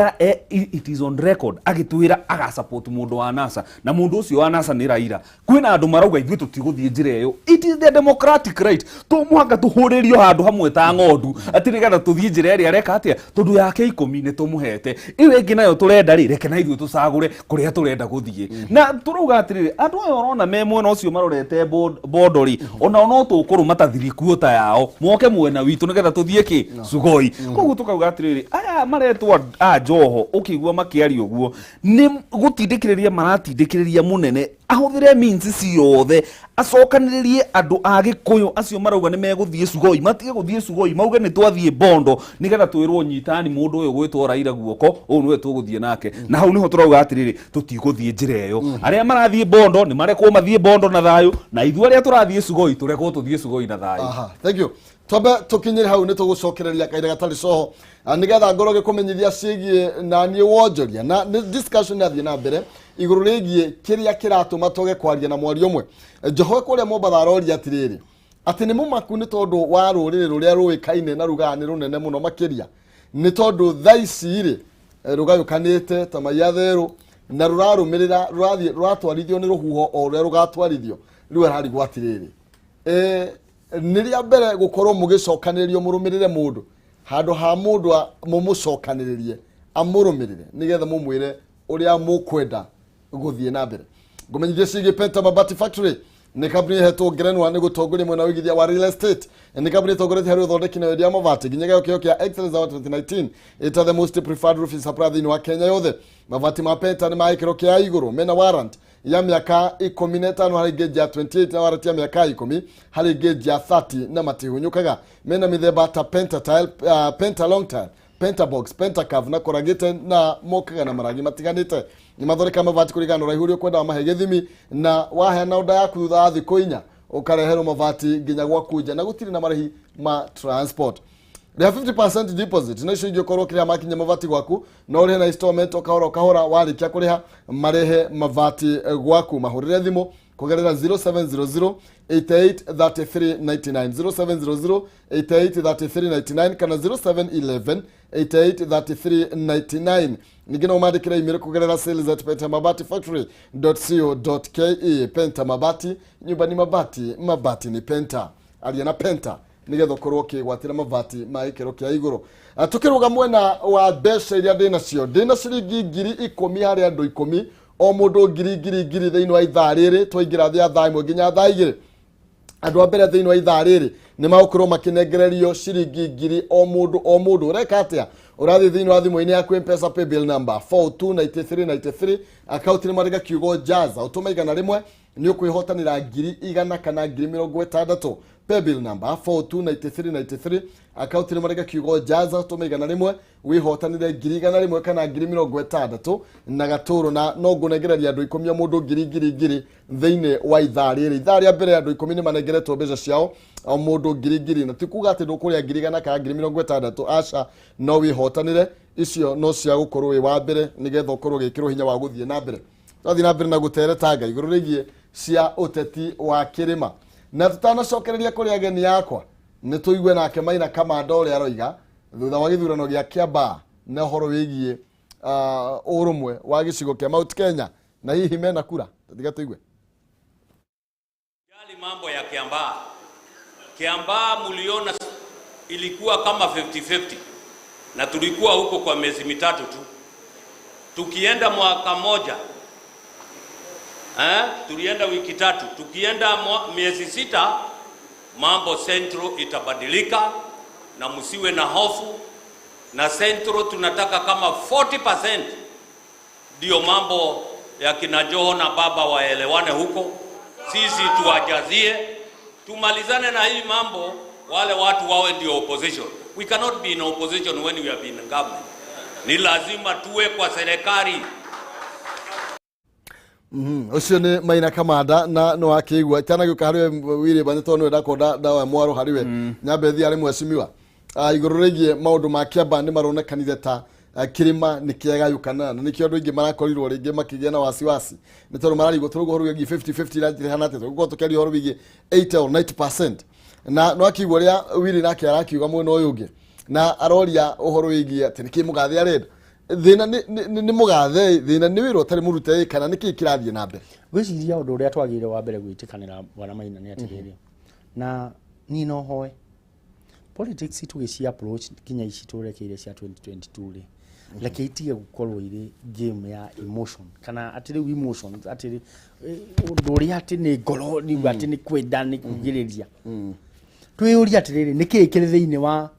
it is on record agitwira aga support mundu wa NASA na mundu ucio wa NASA ni Raila kwina andu marauga ithu tutiguthie njira iyo it is the democratic right to muhanga tuhuririo handu hamwe ta ngondu atiri gana tuthie njira iri areka atia tondu yake 10 ni tumuhete iwe ingi nayo turenda ri reke na ithu tucagure kuria turenda guthie na turuga atiri andu ayo orona memo no ucio marorete bordori ona no tukuru matathiri kuota yao moke mwena witu nigetha tuthie ki sugoi koguo tukauga atiriri aya maretwa Joho ukigua makiari uguo ni gutindikiriria maratindikiriria munene ahuthire means ciothe acokaniririe andu a Gikuyu acio marauga ni meguthie sugoi matige guthie sugoi mauge ni twathie bondo nigetha twirwo nyitani mundu uyu gwitwo Raila guoko uyu niwe tuguthie nake na hau niho turauga atiriri tutiguthie njira iyo aria marathie bondo ni marekwo mathie bondo na thayu na ithu aria turathie sugoi turekwo tuthie sugoi na thayu thank you twabe tukinyire hau ni tugucokereria kaida gatari soho nigetha ngoroge kumenyithia cigie na ni wonjoria na discussion yathie na mbere iguru rigie kiria kiratuma toge kwaria na mwari umwe Joho kuria Mombatha aroria atiriri ati ni mumaku ni tondu wa ruriri ruria ruikaine na rugani runene muno makiria ni tondu thaici ri rugayukanite ta mayatheru na rurarumirira ruratwarithio ni ruhuho o ruria rugatwarithio riu arari gwatiriri niria mbere gukorwo mugicokaniririo murumirire mundu handu ha mundu mumucokaniririe amurumirire nigetha mumwire uria mukwenda guthie na mbere ngumenyithie cigie Penta Mabati Factory ni company hetwo ngerenwa ni gutongoria mwena wigithia wa real estate ni company tongoretie hari uthondeki na wendia mabati nginyaga kio kia excellence award 2019 it is the most preferred roofing supplier thini wa Kenya yothe mabati ma Penta ni maikiro kia iguru mena warrant ya miaka 15 hari geji ya 28 na warrant ya miaka 10 hari geji ya 30 na matihunyukaga mena mithemba ta Penta tile Penta long tile Penta box Penta curve na koragite na mokaga na marangi matiganite ni mathoreka mabati kurigana uraihu uri kwenda mahe githimi na waheana unda yaku thutha thiku 4 ukareherwo mabati nginya gwakuja na gutiri na marĩhi ma transport They have 50% deposit. Na icio ingĩkorwo kĩrĩa makinya mabati gwaku no ũrĩhe na installment okahora warĩkia kũrĩha marehe mabati gwaku mahũrĩre thimũ kugerera 0700 883399 0700 883399 kana 0711 883399 ningĩ no mandĩkĩre email kugerera sales@pentamabatifactory.co.ke. Penta Mabati, nyumba ni mabati, mabati ni Penta. Aria na Penta nigetha korwo kigwatira mabati ma ikero kia iguru. Tukiruga mwena wa mbeca iria ndina cio ciringi 10,000 hari andu 10 o mundu ngiri thiini wa ithaa riri twaingira thia thaa imwe nginya thaa igiri. Andu a mbere thiini wa ithaa riri ni magukorwo makinengererio ciringi 1000 o mundu ureka atia urathi thiini wa thimu-ini yaku M-Pesa pay bill number 429393 account ni mariga kiugo jaza utuma igana rimwe ni ukwihotanira 100 kana 60 paybill number 429393 account ni marega kiugo jaza tumigana rimwe wihotanire 100 kana 60 na gaturo na no ngunegereria andu 10 mundu 1000 thiine wa itharia mbere andu 10 ni manegeretwo mbeca ciao o mundu 1000 na tikuga ati ndukuria 100 kana 60 aca no wihotanire icio no cia gukorwo wi wa mbere nigetha ukorwo gikirwo hinya wa guthie na mbere twathi na mbere na gutereta ngai iguru rigie cia uteti wa kirima na tutanacokereria kuri ageni yakwa ni tuigue nake Maina Kamanda uria aroiga thutha wa githurano gia Kiamba na horo wigie urumwe wa gicigo kia Mount Kenya na hihi mena kura tiga tuigue yali mambo ya Kiamba muliona ilikuwa kama 50-50 na tulikuwa huko kwa miezi mitatu tu. Tukienda mwaka moja tulienda wiki tatu, tukienda miezi 6 mambo Central itabadilika na msiwe na hofu. Na Central tunataka kama 40% ndio mambo ya kina Joho na baba waelewane huko, sisi tuwajazie tumalizane na hii mambo, wale watu wawe ndio opposition. We cannot be in opposition when we have been in government. Ni lazima tuwe kwa serikali. Ucio ni Maina Kamanda na no akigwa cyana gyo kahariwe wire banito no ndakonda dawa mwaro hariwe nyambethi ari mwesimiwa iguru rigie maundu ma Kiamba ni maronekanire ta kirima ni KAYU kana na nikio andu ingi marakorirwo ringi makigena na wasiwasi ni tondu mararigwo turugo horo wigi 50-50 na njire hanate turugo tukeri horo wigi 80 or 90% na no akigwa ria wire nake arakiuga mwena uyu ungi na aroria uhoro wigi ati niki mugathi arenda thina ni mugathe thina ni wiro tari murute kana niki kirathie na mbere gwiciria undu uria twagire wa mbere gwitikanira bwana Maina ni atiriri na ni no hoe politics tugici approach kinya ici turekeire cia 2022 ri leke itige gukorwo iri game ya emotion kana atiri emotions atiri undu uria ati ni ngoro ni ati ni kwenda ni kugiriria twiyuria atiriri niki kiri thiini wa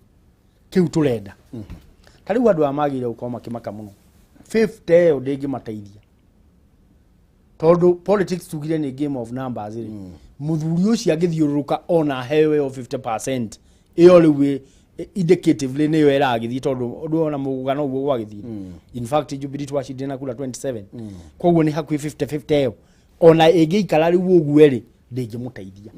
kiu turenda tariu andu amagire gukoma makimaka muno 50 odegi mateithia tondu politics tugire ni game of numbers ri muthuri ucio agithiururuka ona hewe o 50% iyo riwe indicatively niyo eragithii tondu undu ona mugugano uguo gwagithii in fact Jubilee twashindana kula 27 koguo ni hakui 50-50 yo ona ingiikara riu uguo ri ndingimuteithia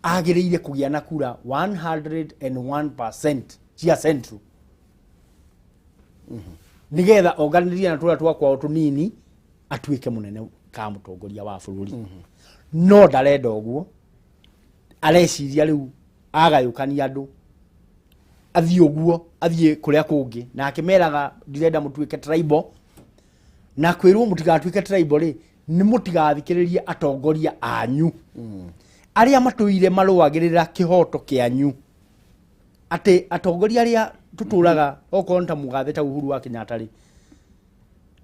agiriire kugia na kura 101% cia Central nigetha organizia na tura twakwa tunini atuike munene ka mutongoria wa bururi no ndarenda uguo areciria riu agayukania andu athie uguo athie kuria kungi na akimeraga ndirenda mutuike tribal na kwirwo mutigatuike tribal ri ni mutigathikiririe atongoria anyu aria matuire maruagirira kihoto kianyu ati atongoria aria tuturaga okonta mugathe ta Uhuru wa Kenyatta ri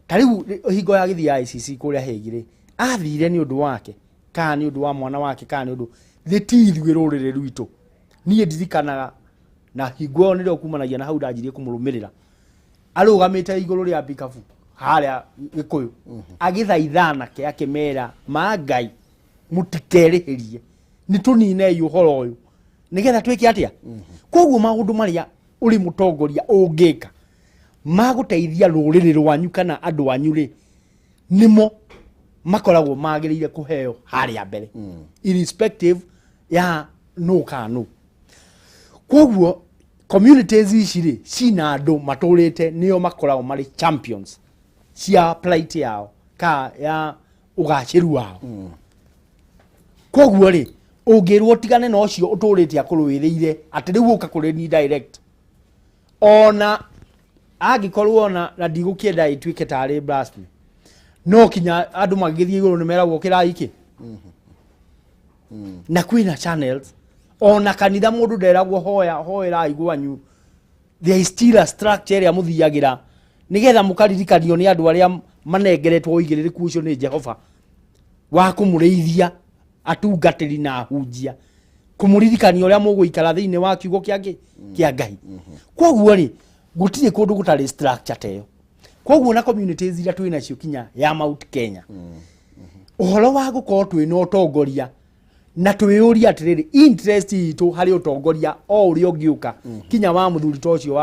tariu hingo ya githi ya ICC kuria hegire athire ni undu wake kana ni undu wa mwana wake kana ni undu thitithwe rurire rwitu nie ndirikanaga na hingo nire kumanagia na hau ndajirie kumurumirira arugamite iguru ria bikafu haria Gikuyu agithaithana ke akimera magai mutikerihirie ni tunine yuhoro uyu nigetha twike atia koguo maundu maria uri mutongoria ungika maguteithia ruriri rwanyu kana andu anyu ri nimo makoragwo magirire kuheo haria mbere irrespective ya no kanu koguo communities ici ri cina andu maturite nio makoragwo mari champions cia plight yao ka ya ugaciru wao koguo ri ungirwo tigane no cio uturite akurwiriire ati riu uka kuri ni direct ona agikorwo ona na ndigukienda ituike tari blasphemy no kinya andu magithie iguru ni meragwo kirai iki na kwina channels ona kanitha mundu nderagwo hoera igwanyu there is still a structure ya muthiagira nigetha mukaririkanio ni andu aria manengeretwo igiririku ucio ni Jehova wa kumureithia atungatiri na hunjia kumuririkania uria muguikara thiini wa kiugo kiangi kia Ngai koguo ri gutire kundu gutari structure teyo koguo na communities iria twina cio kinya ya Mount Kenya uhoro wa gukorwo twina utongoria na twiyuria atiriri interest itu hari utongoria o uri ungiuka kinya wa muthuri tocio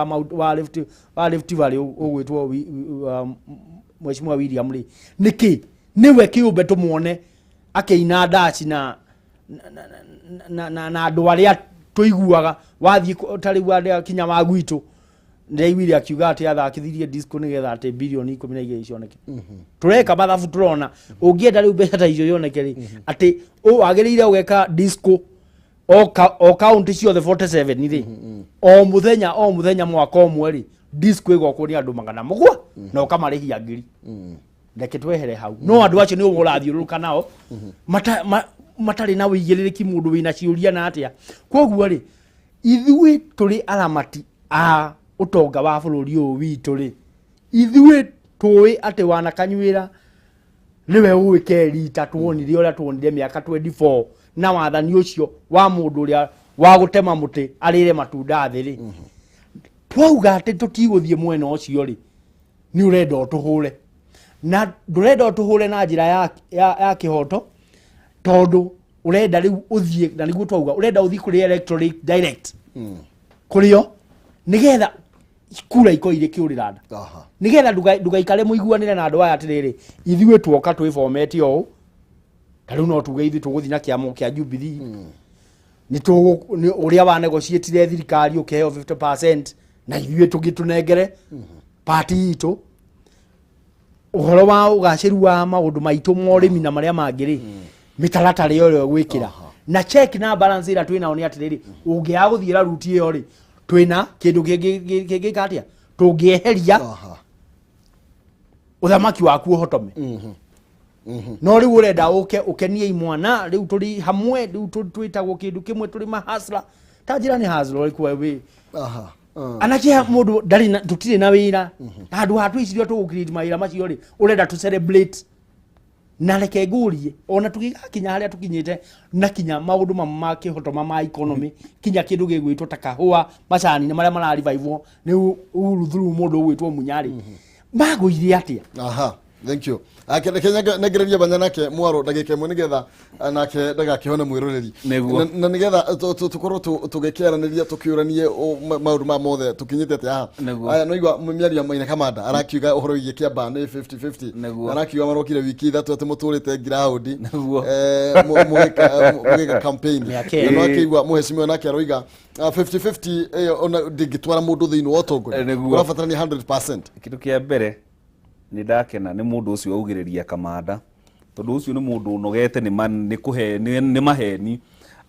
wa Rift Valley ugwitwo Mheshimiwa William ri niki niwe kiumbe tumuone akeina ndaci na andu aria tuiguaga wathii tari wa kinya wa gwitu ndaiwire akiuga ati athakithirie disco nigetha ati bilioni 12 icioneke tureka mathabu turona ungienda riu mbeca ta icio yoneke ri ati agirire ugeka disco o county ciothe 47 ni ri o muthenya mwaka omwe ri disco igoko ni andu 700 na ukamarihia ngiri ndeke twehere hau no andu acio ni ugurathiuruka nao matari na wigiririki mundu wina ciuria na atia koguo ri ithui turi aramati a utonga wa bururi uyu witu ri ithui tui ati wanakanyuira niwe uike rita tuonire uria tuonire miaka 24 na wathani ucio wa mundu uria wa gutema muti arire matunda thiri twauga ati tutiguthie mwena ucio ri ni urenda utuhure na ndurenda utuhure na njira ya kihoto tondu urenda riu uthie na niguo twauga urenda uthie kuri electronic direct kurio nigetha kura ikoire kiuriranda nigetha ndugaikare muiguanire na andu aya atiriri ithuĩ twoka twifometi o tariu no tuge ithuĩ tuguthi na kiamo kia Jubilee ni uria wa negotiate thirikari ukeheo 50% na ithuĩ tugitunengere party itu uhoro wa ugaciru wa maundu maitu morimi na maria mangiri mitaratara yo gwikira na check na balance ira twina oni atiriri ungia guthira ruti iyo ri twina kindu kingi katia tungieheria uthamaki waku uhotome no riu urenda ukenie imwana riu turi hamwe riu twitagwo kindu kimwe turi mahasla tajira ni hasla ri kwa we anakia mundu ndari tutire na wira andu hatu icirio tugukiriti mawira macio ri urenda tu celebrate na reke ngurie ona tugigakinya haria tukinyite na kinya maundu ma kihotoma ma economy kinya kindu gigwitwo ta kahua macani na maria mara revival ni uru through mundu ugwitwo Munyari maguire atia thank you Kenya negereria banyana ke mwaro ndagike mu nigetha nake ndagakihone mwiroreri na nigetha tukorwo tugekeraniria tukiuranie maundu ma mothe tukinyite ati aya no igwa miari ya maina kamanda arakiuga uhoro igie kiamba ni 50-50 arakiuga marokire wiki ithatu ati muturite ground muhika campaign no akigwa muheshimiwa nake aroiga 50-50 ona digitwara mundu thiini wa tongo urafatara ni 100%. Kitu kia mbere ni ndakena ni mundu ucio augiriria kamanda tondu ucio ni mundu unogete ni maheni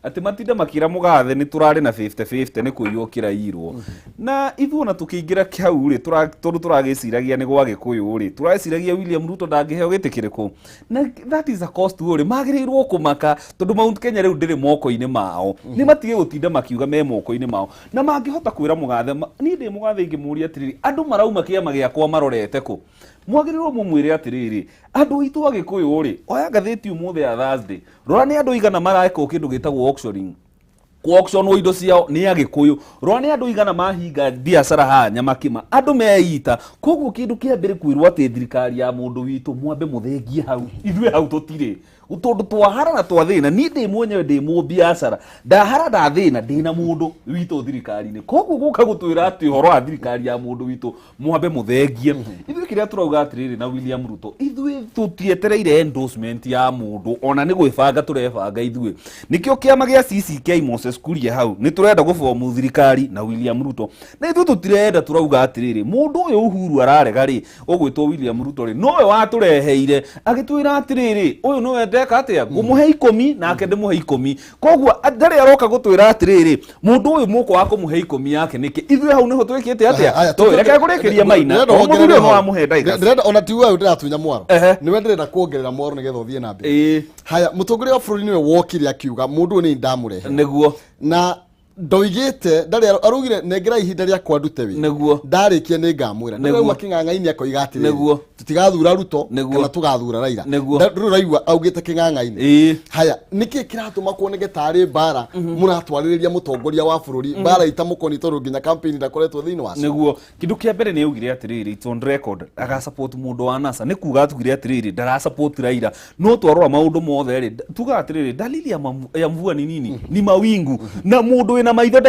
ati matinda makira mugathe ni turari na 50-50 ni kuyukira irwo na ithuna tukiingira kiau ri tondu turagiciragia ni gwa gikuyu ri turaciragia William Ruto ndangiheo gitikiriku na that is a cost ri magirirwo kumaka tondu Mount Kenya riu ndiri moko-ini mao ni matige gutinda makiuga me moko-ini mao na mangihota kwira mugathe ni ndi mugathe ingimuria atiriri andu marauma kiama giakwa marorete ku mwagirirwo mumwire atiriri andu itu agikuyu ri oya ngatheti umuthe ya Thursday rora ni andu igana maraeka kindu gitagwo auctioning ku auction wo indo ciao ni agikuyu rora ni andu igana mahinga biashara ha nyamakima andu meita koguo kindu kia mbere kwirwo ati thirikari ya mundu witu mwambe muthengie hau ithuĩ hau tutire utondu twahara na twathina ni ndi mwenyewe ndi mu biashara ndahara ndathina ndina mundu witu thirikari-ini koguo guka gutwira ati horo wa thirikari ya mundu witu mwambe muthengie ithuĩ kiria turauga atiriri na William Ruto ithuĩ tutietereire endorsement ya mundu ona ni gwibanga turebanga ithuĩ nikio kiama gia CCK Moses Kuria hau ni turenda gubomu thirikari na William Ruto na ithuĩ tutirenda turauga atiriri mundu uyu Uhuru ararega ri ugwitwo William Ruto ri nowe watureheire agitwira atiriri uyu nowe ndeka atia ngumuhe 10 nake ndimuhe 10 koguo ndari aroka gutwira atiriri mundu uyu muko wako muhe 10 yake niki ithuĩ hau niho twikite atia to reka kurikiria maina mundu no amuhe ndaiga ndĩrenda ona tiwa ndĩratunya mwaro niwe ndĩrenda kuongerera mwaro nigetha uthie na mbere haya mutongoria wa bũrũri niwe wokire akiuga mundu ni ndamurehe niguo na ndoigite ndari arugire negera ihinda ria kwandute wi Neguo. ndarikia ni ngamwira niguo king'ang'aini akoiga Neguo. tutigathura Ruto Neguo. kana tugathura Raila Neguo. riu raigua augite king'ang'aini haya niki kiratuma kuoneke tari bara muratwaririria mutongoria wa bururi bara itamukoni toru nginya campaign ndakoretwo thiini wacio Neguo kindu kia mbere ni augire atiriri it's on record aga support mundu wa NASA ni kuga atugire atiriri ndara support Raila no twarora maundu mothe ri tuga atiriri dalili ya mvua ni nini ni mawingu na mundu wina maitho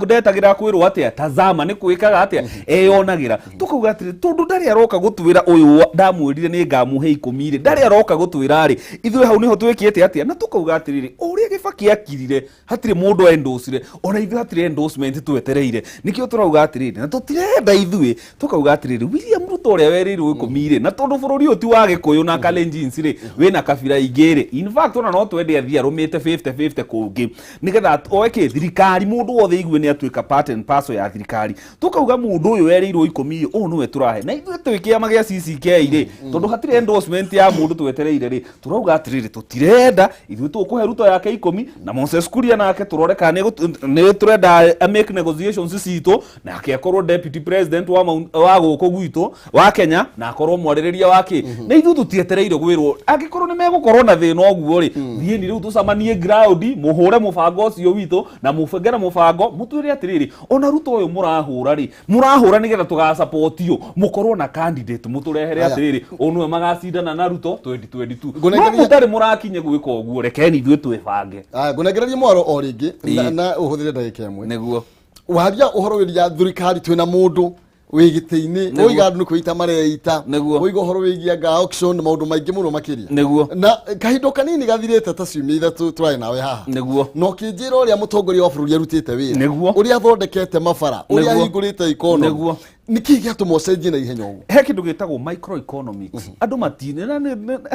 ndetagira kwirwo atia tazama ni kwikaga atia eyonagira tukuga atiriri tondu ndari aroka gutwira uyu ndamwirire ni ngamuhe 10 ri ndari aroka gutwira ri ithuĩ hau niho twikite atia na tukuga atiriri uria Gibaki akirire hatire mundu endosire ona ithuĩ hatire endorsement twetereire nikio turauga atiriri na tutirenda ithuĩ tukauga atiriri William Ruto uria werirwo 10 ri na tondu bururi uti wa Gikuyu na Kalenjins ri wina kabira igiri in fact ona no twende athia rumite 50-50 kungi nigetha oeke thirikari mundu wothe igue ni atuika part and parcel ya thirikari tukauga mundu uyu werirwo 10 o niwe turahe na ithuĩ twikiama gia CCK ri tondu hatire endorsement ya mundu twetereire ri turauga atiriri tutirenda ithuĩ tukuhe Ruto yake 10 na Moses Kuria nake turore kana ni turenda make negotiations cito na akorwo deputy president wa guku gwitu wa Kenya na akorwo mwarĩrĩria wake na ithuĩ tutietereire gwirwo angikorwo ni megukorwo na thĩna oguo ri thieni riu tucamanie ground muhure mubango ucio witu na mubengera mubango mutwire atiriri ona Ruto uyu murahura nigetha tugasupportio mukorwo na candidate muturehere atiriri onwe magacindana na Ruto 2022 no mutari murakinye gwika oguo rekeni ithuĩ twibange ngunegereria mwaro o ringi na uhuthire ndagika imwe neguo waria uhoro wiria thirikari twina mundu wigite-ini oiga andu ni kwita mareita oiga uhoro wigia ga auction na maundu maingi muno makiria na kahindo kanini gathirite ta ciumia ithatu turai nawe haha no kinjira uria mutongoria wa bururi arutite wira uria athondekete mabara uria hingurite ikono niki giatuma cenjie na ihenya uguo he kindu gitagwo microeconomics andu matine na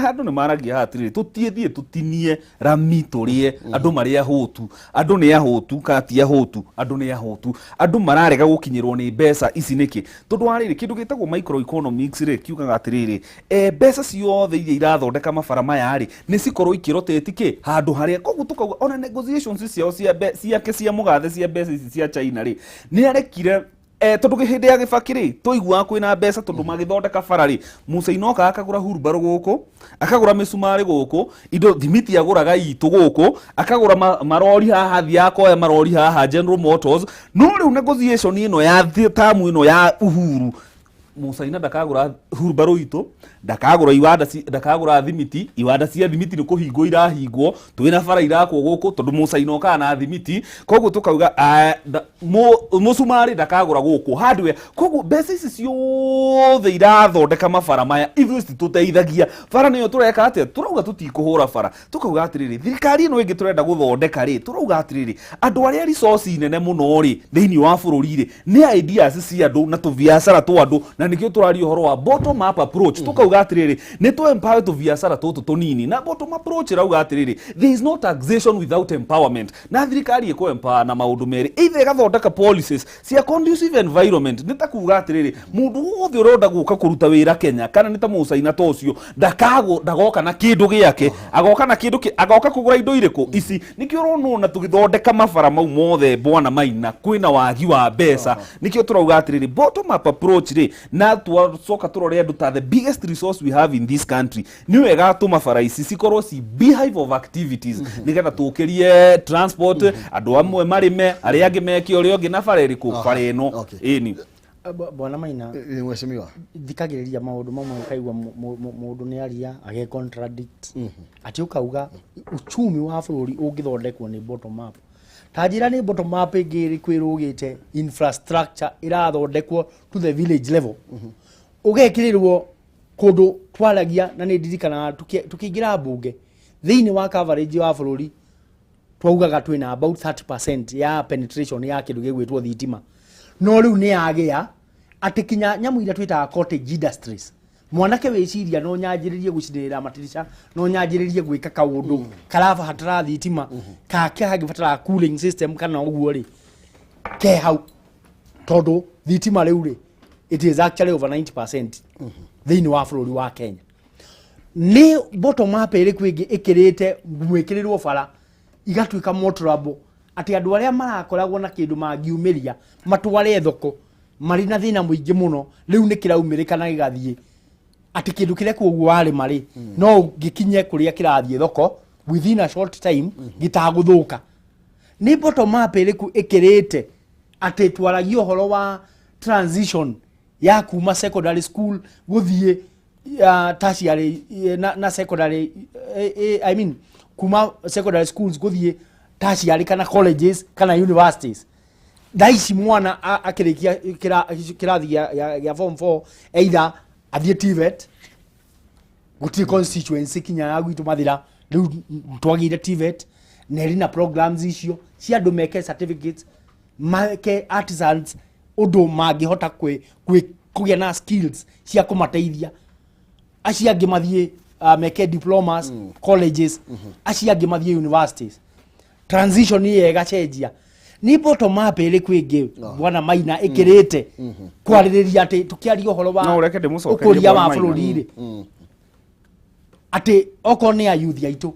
andu ni maragia hatiriri tutiethie tutinie rami turie andu mari ahotu andu ni ahotu kati ahotu andu ni ahotu andu mararega gukinyirwo ni mbeca ici niki tondu ariri kindu gitagwo microeconomics ri kiugaga atiriri mbeca ciothe iria irathondeka mabara maya ri ni cikorwo ikirotetiki handu haria koguo tukauga ona negotiations ciao ciake cia mugathe cia mbeca ici cia China ri ni arekire tondu gihindi ya Gibaki ri tuigua kwina mbeca tondu magithondeka bara ri Musa Inoka akagura hurubaro guku akagura misumari guku indo thimiti aguraga itu guku akagura marori haha thia akoya marori haha General Motors no riu negotiation ino ya tamu ino ya Uhuru Musa Ina ndakagura hurubaro itu ndakagura iwanda ndakagura thimiti iwanda cia thimiti ni kuhingo irahingwo twina bara irakwo guku tondu Musa Inoka na thimiti koguo tukauga musumari ndakagura guku hardware koguo mbeca ici ciothe irathondeka mabara maya ithuĩ cituteithagia bara niyo tureka atia turauga tutikuhura bara tukauga atiriri thirikari ino ingi turenda guthondeka ri turauga atiriri andu aria resource nene muno ri thiini wa bururi ri ni ideas cia andu na tubiacara twa andu na nikio turario horo wa bottom up approach tukauga atiriri ni tu empower tu biacara tutu tunini na bottom approach rauga atiriri there is no taxation without empowerment na thirikari iko empower na maundu meri either igathondeka policies cia conducive environment nitakuga atiriri mundu wothe uronda guka kuruta wira Kenya kana nita Musa Ina tocio ndagoka na kindu giake agoka na kindu agoka kugura indo iriku ici nikio urona na tugithondeka mabara mau mothe bwana Maina kwina wagi wa mbeca nikio turauga atiriri bottom up approach ri na twacoka turore andu ta the biggest resource we have in this country ni wega atuma bara ici cikorwo ci beehive of activities nigetha tukirie transport andu amwe marime aria angi meke uria ungi na bara iriku bara ino ini bwana Maina mheshimiwa thikagiriria maundu mamwe kaigwa mundu ni aria age contradict ati ukauga uchumi wa bururi ungithondekwo ni bottom up tajira ni bottom up ingiri kwirugite infrastructure irathondekwo to the village level ugekirirwo kundu twaragia na ni ndirikana tukiingira bunge thiini wa coverage wa bururi twaugaga twina about 30% ya penetration ya kindu gigwitwo thitima no riu ni agia atikinya nyamu ira twita cottage industries mwanake weciria no nyanjiririe gucinira matirisha no nyanjiririe gwika kaundu karava hatara thitima kake hagibatara cooling system kana uguo ri ke hau tondu thitima riu ri it is actually over 90% thiini wa bururi wa Kenya ni bottom up iri kwingi ikirite gwekirirwo bara igatuika motorable ati andu aria marakoragwo na kindu mangiumiria matware thoko mari na thina muingi muno riu ni kiraumirika na gigathie ati kindu kiria kuo wari mari no gikinye kuria kirathie thoko within a short time gitaguthuka ni bottom up iriku ikirite ati twaragio horo wa transition ya kuma secondary school guthie tertiary na secondary I mean kuma secondary schools guthie tertiary kana colleges kana universities daici mwana akirikia kirathi ya form 4 either athie TVET guti constituency kinya ya gwitu mathira riu twagire TVET nerina programs icio cia andu meke certificates make artisans undo mangihota kugia na skills cia kumateithia acia angi mathie meke diplomas colleges acia angi mathie universities transition yega cenjia ni bottom up ile kwingi bwana Maina ikirite kwaririria ati tukiaria uhoro wa no ureke ndimucokerie wa bururi ati oko ni ayuthi aitu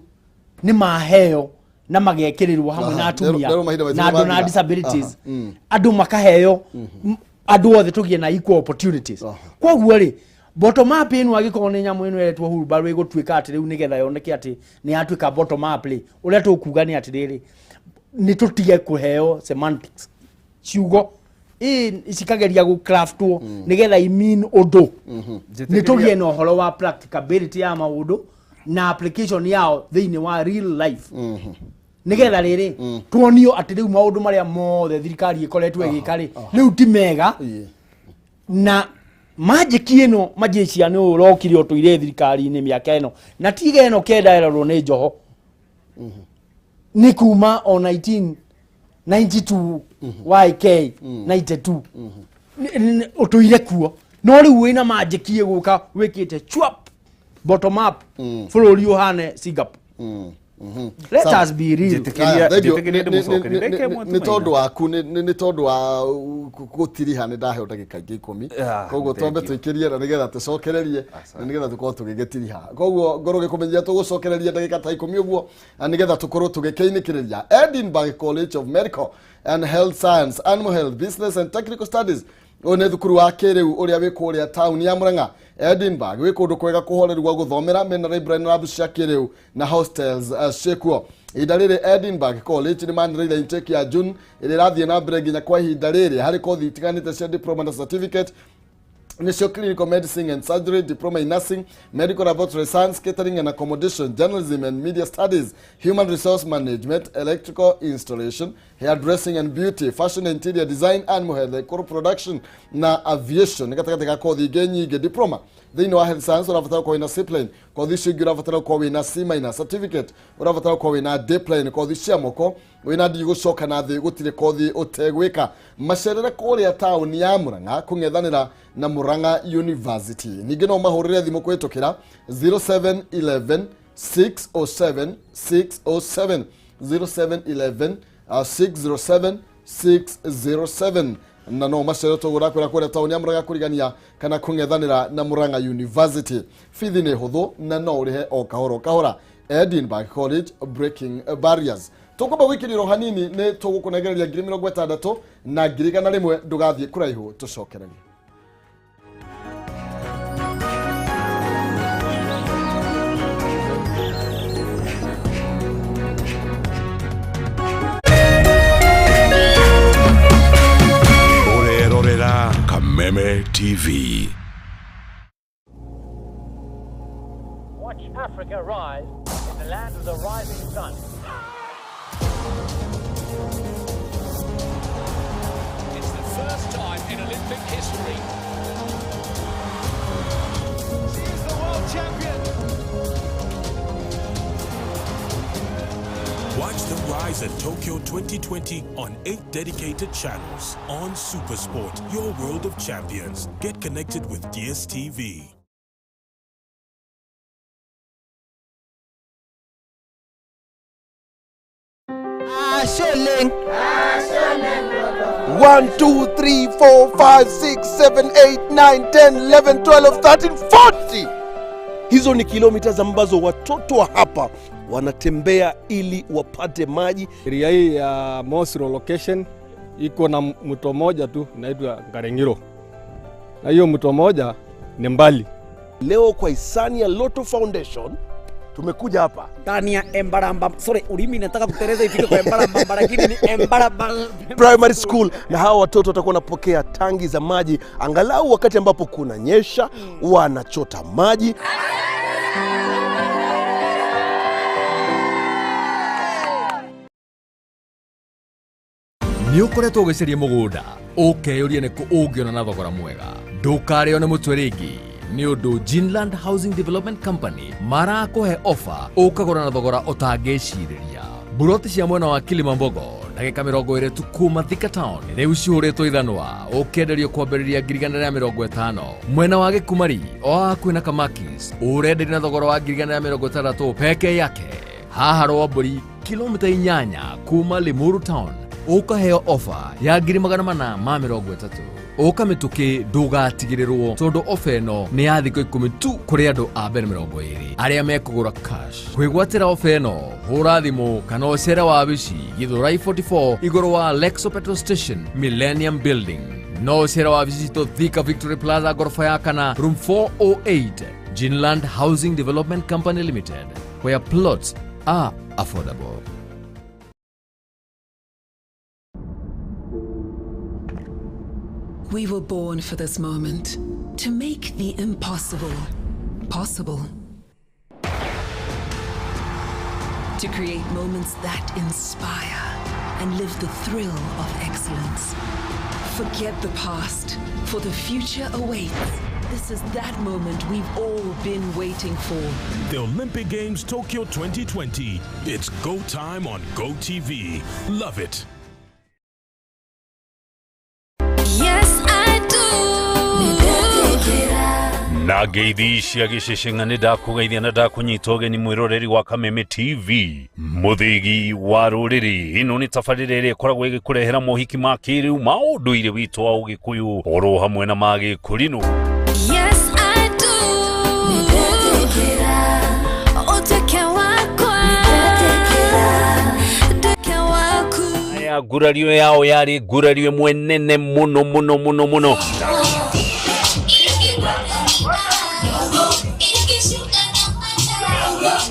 ni maheo na magekirirwo hamwe na atumia na andu na disabilities andu makaheo andu othe tugie na equal opportunities koguo ri bottom up inu agikorwo ni nyamu inu eretwo huru baru igutwika ati riu nigetha yoneke ati ni atwika bottom up ri uria tukuga ni ati riri ni tutige kuheo semantics ciugo icikageria gu craftwo nigetha I mean undu ni tugie no horo wa practicability ya maundu na application yao thiini wa real life nigetha riri tuonio ati riu maundu maria mothe thirikari ikoretwo igikari riu ti mega na magic ino majecia ni urokire otuire thirikari ni miaka ino na tiga ino kenda erorwo ni njoho ni kuma o 1992 YK 92 otuire kuo no riu wina magic guka wikite chwap bottom up bururi uhane Singapore let us be real ni tondu waku ni tondu wa gutiriha ni ndahe ndagika 10 koguo twambe twikirie na nigetha tucokererie na nigetha tukorwo tugigetiriha koguo ngoro gikumenyia tugucokereria ndagika ta 10 uguo na nigetha tukorwo tugikeinikiriria Edinburgh College of Medical and Health Science, Animal Health, Business and Technical Studies one thukuru wa kiriu uria wiko uria town ya Murang'a Edinburgh wiko ndu kwega kuhorerwa guthomera mena library na labs cia kiriu na hostels ciekuo idarire Edinburgh College ni manire intake ya June iri rathie na mbere nginya kwa ihinda riri hari kothi itiganite cia diploma na certificate Initial Clinical Medicine and Surgery, Diploma in Nursing, Medical Laboratory Science, Catering and Accommodation, Journalism and Media Studies, Human Resource Management, Electrical Installation, Hairdressing and Beauty, Fashion and Interior Design, Animal Health, Decor Production, na Aviation. Nikatakataka kothi igenyi ige diploma. Thini wa Health Science, urafatara kwa ina C-Plane. Kothi shigi urafatara kwa ina C- Certificate. Urafatara kwa ina D-Plane. Kothi shiamoko. Wina di gushoka na thi gutire kothi utegwika. Macerere kuria town ya Murang'a kungethanira na Murang'a University. Ningi no mahurire thimu kwitukira 0711 607 607 0711 607 607 na no macerere tugura kuria town ya Murang'a kurigania kana kungethanira na Murang'a University. Fithi ni huthu na no urihe o kahora Edinburgh College Breaking Barriers. Tukuba wikiriro hanini ne tugukunegereria 60 na 101 ndugathie kuraihu tucokererie. Orerorera Kameme TV. Watch Africa rise in the land of the rising sun. It's the first time in Olympic history. She is the world champion. Watch the rise at Tokyo 2020 on 8 dedicated channels on SuperSport, your world of champions. Get connected with DSTV. Shilling. 1, 2, 3, 4, 5, 6, 7, 8, 9, 10, 11, 12, 13, 40. Hizo ni kilomita ambazo watoto wa hapa wanatembea ili wapate maji. Area hii ya Mosiro location iko na mto moja tu inaitwa Ngarengiro. Na hiyo mto moja ni mbali. Leo kwa hisani ya Lotto Foundation tumekuja hapa ndani ya Embaramba. Sorry, ulimi nataka kutereza ifike kwa Embaramba lakini ni Embaramba Primary School, na hawa watoto watakuwa wanapokea tangi za maji angalau wakati ambapo kuna nyesha wanachota maji. Ni ukoretwo ugiceria mugunda ukeyuria ni ku ungiona na thogora mwega ndukareo ni mutwe ringi ni undu Ginland Housing Development Company marakuhe offer ukagura na thogora utangiciriria. Buroti cia mwena wa Kilimambogo ndagika 20 tu kuma Thika Town riu cihuritwo ithanwa ukenderio kwambiriria 50 mwena wa Gikumari o hakuhĩ Kamakis urenderio na thogora wa 60 peke yake. Haha Rwamburi kilomita 8 kuma Limuru Town ukaheo offer ya 430. Ukamituki ndugatigirirwo tondu offer eno ni ya thikũ 10 tu kuri andu a mbere 20 aria mekugura cash. Kwigwatira offer eno hura thimu kana ocera wa bici Githurai 44 iguru wa Lexo Petrol Station Millennium Building. No ocera wa bici to Thika Victory Plaza gorofa ya kana room 408 Ginland Housing Development Company Limited, where plots are affordable. We were born for this moment, to make the impossible possible. To create moments that inspire and live the thrill of excellence. Forget the past, for the future awaits. This is that moment we've all been waiting for. The Olympic Games Tokyo 2020. It's go time on Go TV. Love it. Na ngeithi cia gicicing'a nĩ ndakugeithia na ndakunyita ũgeni mwĩroreri wa Kameme TV. Mũthigi wa rũrĩrĩ, ĩno nĩ tabarĩra ĩrĩa ĩkoragwo ĩgĩkũrehera mohiki ma kĩrĩu ma ũndũire witũ wa Ũgĩkũyũ oro hamwe na ma Gĩkũrinũ. Yes, I do. Ũteke wakwa. Ndeke waku. Aya ngurario yao yarĩ ngurario ĩmwe nene mũno.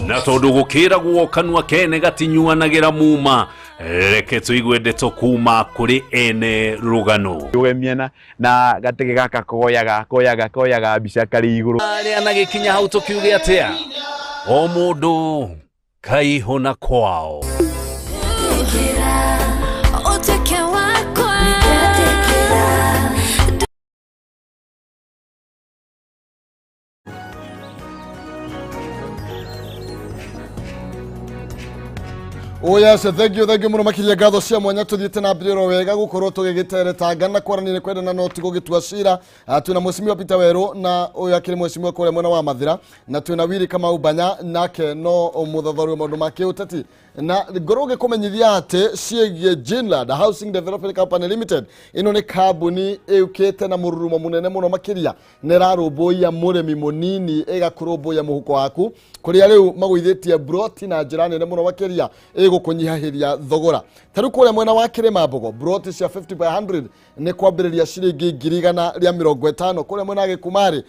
Na tondu gukiragwo kanua kene gatinyuanagira muma, reke tuigue ndeto kuma kuri ene rugano. Tugemiana na gatege gaka koyaga bica kari iguru. Aria na gikinya hau tukiuge atia o mundu kaihona kwao. Ũteke wakwa. Oh yes, thank you muno makiria ngatho cia mwanya tuthiite na mbere wega gukorwo tugigiteretanga na kwaranire kwendana no tigo gituacira. Twina mwecimi wa Peter Weru na uyu akiri mwecimi wa kule mwena wa Mathira, na twina Wiri kama ubanya nake no muthothoru maundu make uteti na ngoroge kumenyithia ati ciĩgie Ginland Housing Development Company Limited. Ino ni kambuni eukite na mururumo munene muno makiria nerarumbuia murimi munini igakurumbuia muhuko waku kuria riu maguithitie broti na njira nene muno makiria igukunyihahiria thogora. Taru kuria mwena wa Kilimambogo broti cia 50 by 100 ni kwambiriria ciringi 150 kuria mwena Gikumari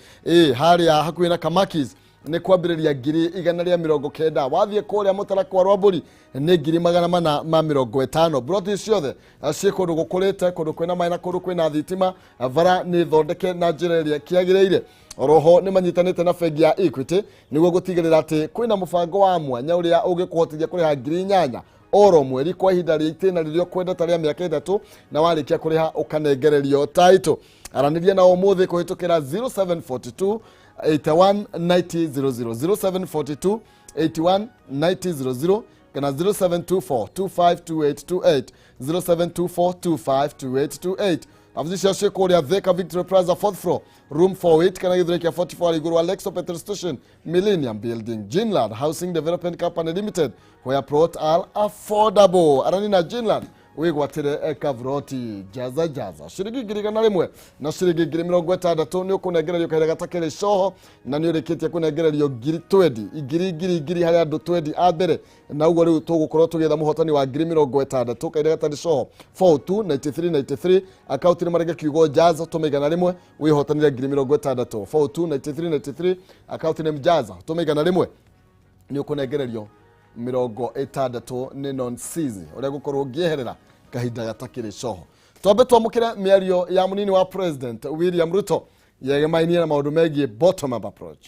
haria hakuhi na Kamakis ni kwambiriria 190. Wathie kuria mutaraka wa Rwamburi ni 450. Broti ciothe cie kundu gukurite, kundu kwina mai na kundu kwina thitima, vara ni thondeke na njira iria kiagiriire. Oroho ni manyitanite na bengi ya Equity niguo gutigirira ati kwina mubango wa mwanya uria ugikuhotithia kuriha 8,000 oro mweri kwa ihinda ria itena ririo kwendeta ria miaka 3 na warikia kuriha ukanengererio title. Araniria na umuthi kuhitukira 0742 819000 0742 819000 kana 0724252828 0724252828. Afisha sheko ya Thika Victory Plaza 4th floor room 48 kana Githurai 44 iguru wa Lexo Petrol Station Millennium Building. Ginland Housing Development Company Limited, where plots are affordable. Arani na Ginland wigwatire kavroti jaza ciringi 1,000 na ciringi 60 ni ukunegererio kaira gatakere coho na ni urikitie kunegererio 20 hari andu 20 a mbere na uguo riu tugukorwo tugetha muhotani wa 60 kaira gatari coho 429393 account ni marege kiugo jaza tumeigana rimwe wihotanire 60 429393 account ni jaza tumeigana rimwe ni ukunegererio 60 ni non-season uria gukorwo ngieherera kahinda gatakiri coho twambe twamukire miario ya munini wa president William Ruto yegemainie na maundu megie bottom up approach.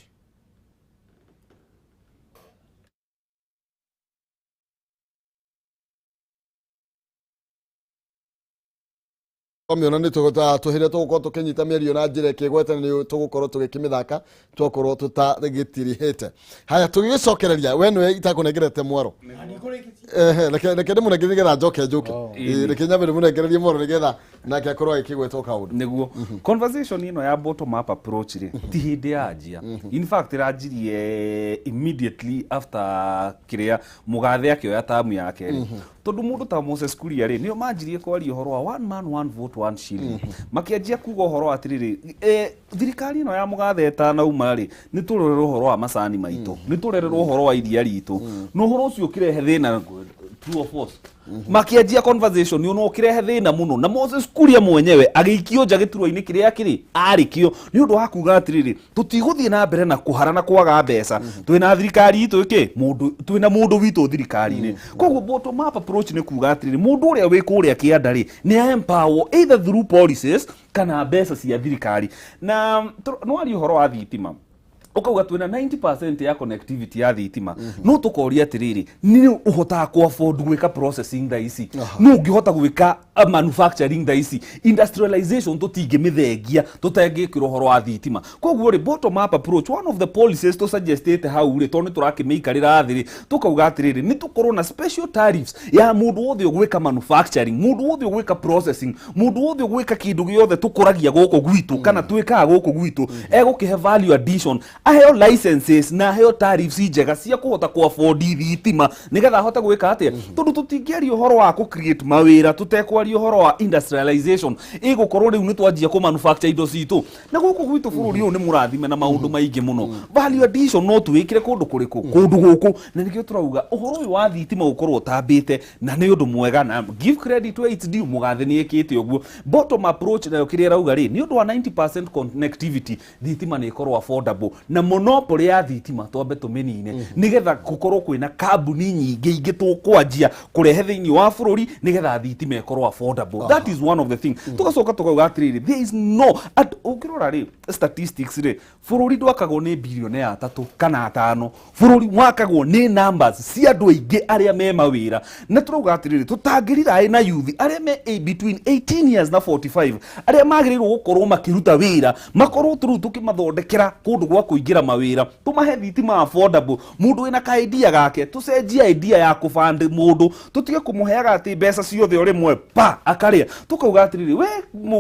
Omiona ni tuhire tugukorwo tukinyita miario na njira kigwete ni tugukorwo tugikimithaka tukorwo tutagitirihite haya tugicokereria we niwe itakunegerete mwaro reke ndimunegererie getha njoke reke nyambire munegererie mwaro nigetha nake akorwo akigwetwo kaundu niguo conversation ino ya bottom up approach ri ti hindi ya njia in fact irajirie immediately after kiria mugathe akioya tamu yake tondu mundu ta Moses Kuria ri nio manjirie kwaria uhoro wa one man one vote one shilling makianjia kuga uhoro atiriri thirikari ino ya mugathe ta na uma ri ni turorero uhoro wa macani maito ni turorero uhoro wa iria ritu no uhoro ucio kirehe thina true or false makianjia conversation ni no kirehe thina muno na Moses Kuria mwenyewe agiikio nja giturwa-ini kiria kiri arikio ni undu wa kuga atiriri tutiguthie na mbere na kuharana kwaga mbeca twina thirikari itu iki mundu twina mundu witu thirikari-ini koguo bottom up approach ni kuga atiriri mundu uria wi kuria kiandari ni empower either through policies kana mbeca cia thirikari na no ari uhoro wa thitima ukauga twina 90% ya connectivity ya thitima no tukoria atiriri ni uhotaga ku afford gwika processing tha ici no ngihota gwika manufacturing tha ici industrialization tutingimithengia tutengikira uhoro wa thitima koguo ri bottom up approach one of the policies to suggested hau ri toni turakimeikarira athiri tukauga atiriri ni tukorwo na special tariffs ya mundu wothe gwika manufacturing mundu wothe gwika processing mundu wothe gwika kindu giothe tukuragia goko gwitu kana twikaga goko gwitu egukihe value addition aheo licenses na aheo tariffs njega cia kuhota ku afford thitima nigetha hota gwika atia tondu tutingiaria uhoro wa ku create mawira tutekwaria uhoro wa industrialization igukorwo riu ni twanjia ku manufacture indo citu na guku gwitu bururi uyu ni murathime na maundu maingi muno value addition no tuwikire kundu kuriku kundu guku na nikio turauga uhoro uyu wa thitima ukorwo utambite na ni undu mwega na give credit to its due mugathe ni ekite uguo bottom approach na yokiria rauga ri ni undu wa 90% connectivity thitima ni ikorwo affordable na monopoly ya thitima twambe tumenine nigetha gukorwo kwina kambuni nyingi ingi tukwanjia kurehe thiini wa bururi nigetha thitima ikorwo affordable that is one of the thing tugacoka tukauga atiriri there is no ukirora ri statistics ri bururi ndwakagwo ni billionaire 3 kana 5 bururi wakagwo ni numbers cia andu aingi aria me mawira na turauga atiriri tutangirira na youth aria me between 18 years na 45 aria magirirwo gukorwo makiruta wira makorwo turu tukimathondekera kundu gwa kuingira mawira tumahe thitima affordable mundu wina ka idea gake tucenjia idea ya kufund mundu tutige kumuheaga ati mbeca ciothe uri mwe pa akaria tukauga atiriri we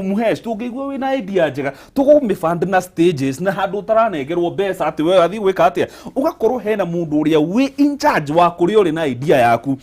muhesh tungigwa wina idea njega tugumifund na stages na handu taranegerwo mbeca ati we athi gwika atia ugakorwo hena mundu uria we in charge wa kuria uri na idea yaku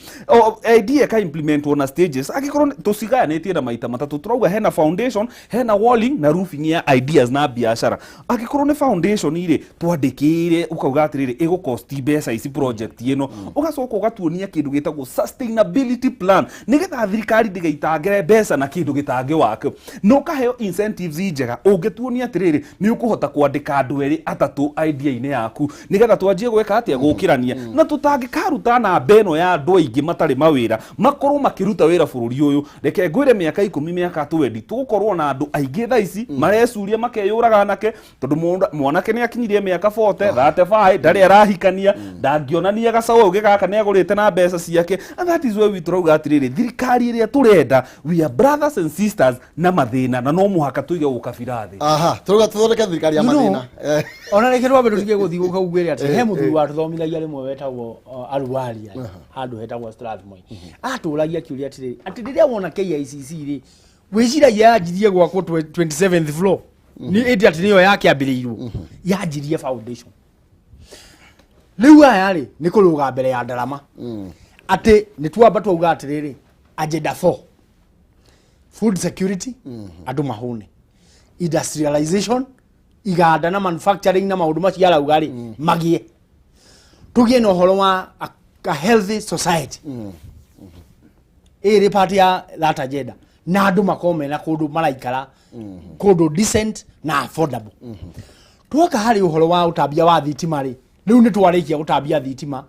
idea ka implement na stages agikorwo tuciganetie na maita matatu turauga hena foundation hena walling na roofing ya ideas na biashara agikorwo ni foundation ire twandikire ukauga atiriri ego cost mbeca ici project ino ugacoka ugatuonia kindu gitagwo sustainability plan nigetha thirikari ndigaitangire mbeca na kindu gitangi wake no kaheo incentives njega ungetuonia atiriri ni ukuhota kwandika andu eri atatu idea ine yaku nigetha twanjie gweka atia gukirania na tutangikaruta na beno ya andu aingi matari mawira makorwo makiruta wira bururi uyu reke ngwire miaka 10 miaka 20 tugukorwo na andu aingi tha ici marecuria makeyuraga nake tondu mwanake ni akinyirie miaka 40 35 ndari arahikania ndangionania gacaũ ũngĩ gaka nĩ agũrĩte na mbeca ciake and that is where we turauga atiriri thirikari iria turenda we are brothers and sisters na mathina na no muhaka tuige gũkabira thĩ turauga tuthondeke thirikari ya mathina ona reke rwambe tutige gũthiĩ gũkaugĩre atĩ he mũthuri wa tuthomithagia rĩmwe wetagwo Aruwaria handũ hetagwo Strathmore atũragia kĩũria atiriri atĩ rĩrĩa wona KICC rĩ wĩciragia yanjirie gwakwo 27th floor ni ĩndĩ atĩ nĩyo yake ambĩrĩirwo yanjirie foundation riu aya ni kũrũga mbere ya ndarama ati ni twamba twauga atiriri agenda 4 food security andu mahune, industrialization iganda na manufacturing na maundu macio ara ugari magie, tugie no horo wa a healthy society iri part ya that agenda na andu makome na kundu maraikara kundu decent na affordable. Tuoka hari uhoro wa utabia wa thitima ri riu ni twarikia utabia thitima,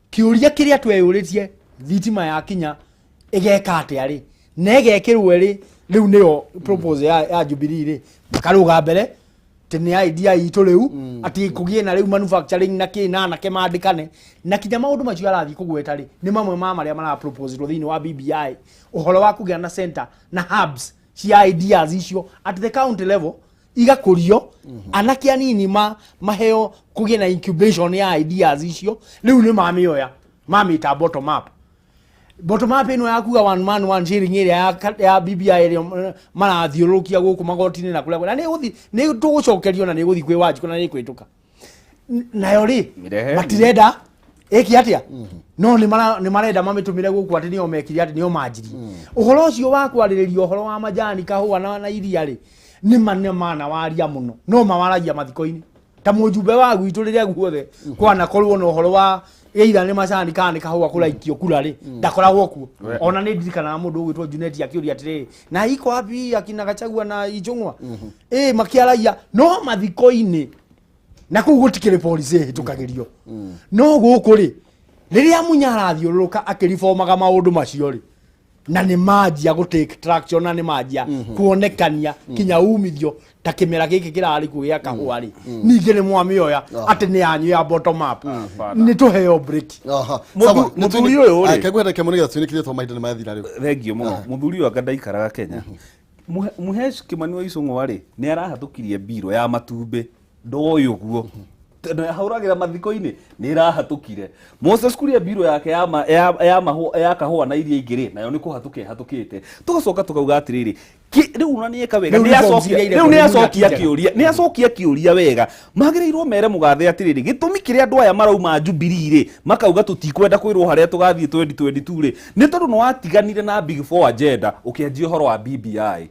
kiuria kiria tweyuritie thitima ya Kinya igeka atia ri na igekirwe ri riu niyo proposal ya Jubilee ri makaruga mbere tene idea itu riu ati kugie na riu manufacturing na kina na kemandikane na kinya maundu macio arathi kugweta ri ni mamwe ma maria mara propose ro thini wa BBI uhoro wa kugia na center na hubs cia ideas icio at the county level igakurio anake anini maheo kugie na incubation ya ideas icio riu ni mamioya mamita bottom up. Bottom up ino ya kuga one man one sharing area ya BBI ire marathiurukia guku magotini na kuria na ni tugucokerio na ni guthi kwi waji kuna ni kwituka nayo ri matireda eki atia no ni marenda mamitumire guku ati nio mekiri ati nio manjiri uhoro ucio wa kwariririo uhoro wa majani kahua na iria ri ni mana waria muno no mawaragia mathiko-ini ta mujumbe wa gwitu riria guothe kwana korwo no uhoro wa eira ni macani kana kahua kuraikio kura ri ndakoragwo kuo ona ni ndirikana mundu ugwitwo Junet akiuria atiri na iko wapi akina Gachagua na Ijung'wa makiaraia no mathiko-ini na kugutikire police hitukagirio no guku ri riria munyara athiuruka akirifomaga maundu macio ri na ni majia go take traction na ni majia kuonekania kinya umithio ta kimera giki kirari kugia kahua ri ninge ni mwamioya ati ni anyu ya bottom up ni tuheo break muthuri uyu ri kegweta kemuniga tunikire to mahinda ni mathira ri thengio muno muthuri uyu akanda ikaraga Kenya muhesh Kimani wa Icung'wa ri ni arahatukirie biro ya matumbe ndoyo guo hauragira mathiko-ini ni rahatukire Moses Kuria biro yake ya kahua na iria ingire nayo ni kuhatukite tugacoka tukauga atiriri riu na nieka wega ni acokia kiuria wega magirirwo mere mugathe atiriri gitumi kiria andu aya marauma Jubilee ri makauga tutikwenda kwirwo haria tugathie 2022 ri ni tondu no atiganire na big four agenda ukianjia horo wa BBI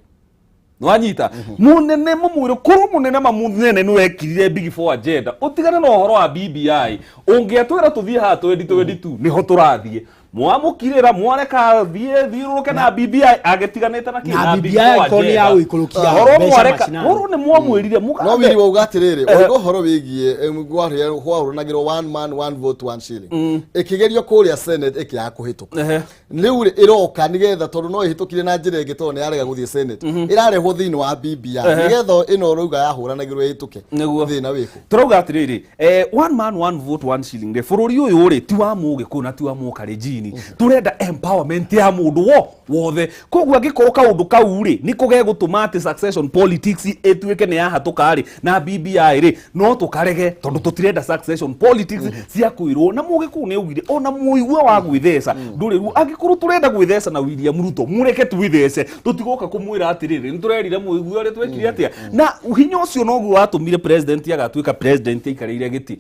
nwanyita munene mumwiro kuru munene mamunene ni wekirire big four agenda utigane no horo wa BBI ungiatwira tuthie ha 2022 niho turathie mwamukirira mwareka thiuruke na BBI agetiganite na kina BBI koni ya uikurukia horo mwareka horo ni mwamwirire muga no wiri wauga atiriri oigo horo wigie gware hwarunagirwo one man one vote one shilling ikigerio kuria Senate ikiya kuhituka riu iroka nigetha tondu no ihitukire na njira ingi tondu ni arega guthie Senate irarehwo thini wa BBI nigetha ino ruga yahuranagirwo ihituke thina wiku turauga atiriri one man one vote one shilling de bururi uyu ri ti wa muge kuna ti wa mukarejini turenda empowerment ya mundu wothe koguo angikorwo kaundu kau ri ni kuge gutuma ati succession politics etuike ni yahatuka ri na BBI ri no tukarege tondu tutirenda succession politics cia kuirwo na muge ku ni ugire ona muigwe wa gwithesa nduri ru angikorwo turenda gwithesa na William Ruto mureke twithese tutigoka kumwira atiriri ni turerire muigwe ri twekire atia na hinya ucio no guo atumire president agatuika president ikarire giti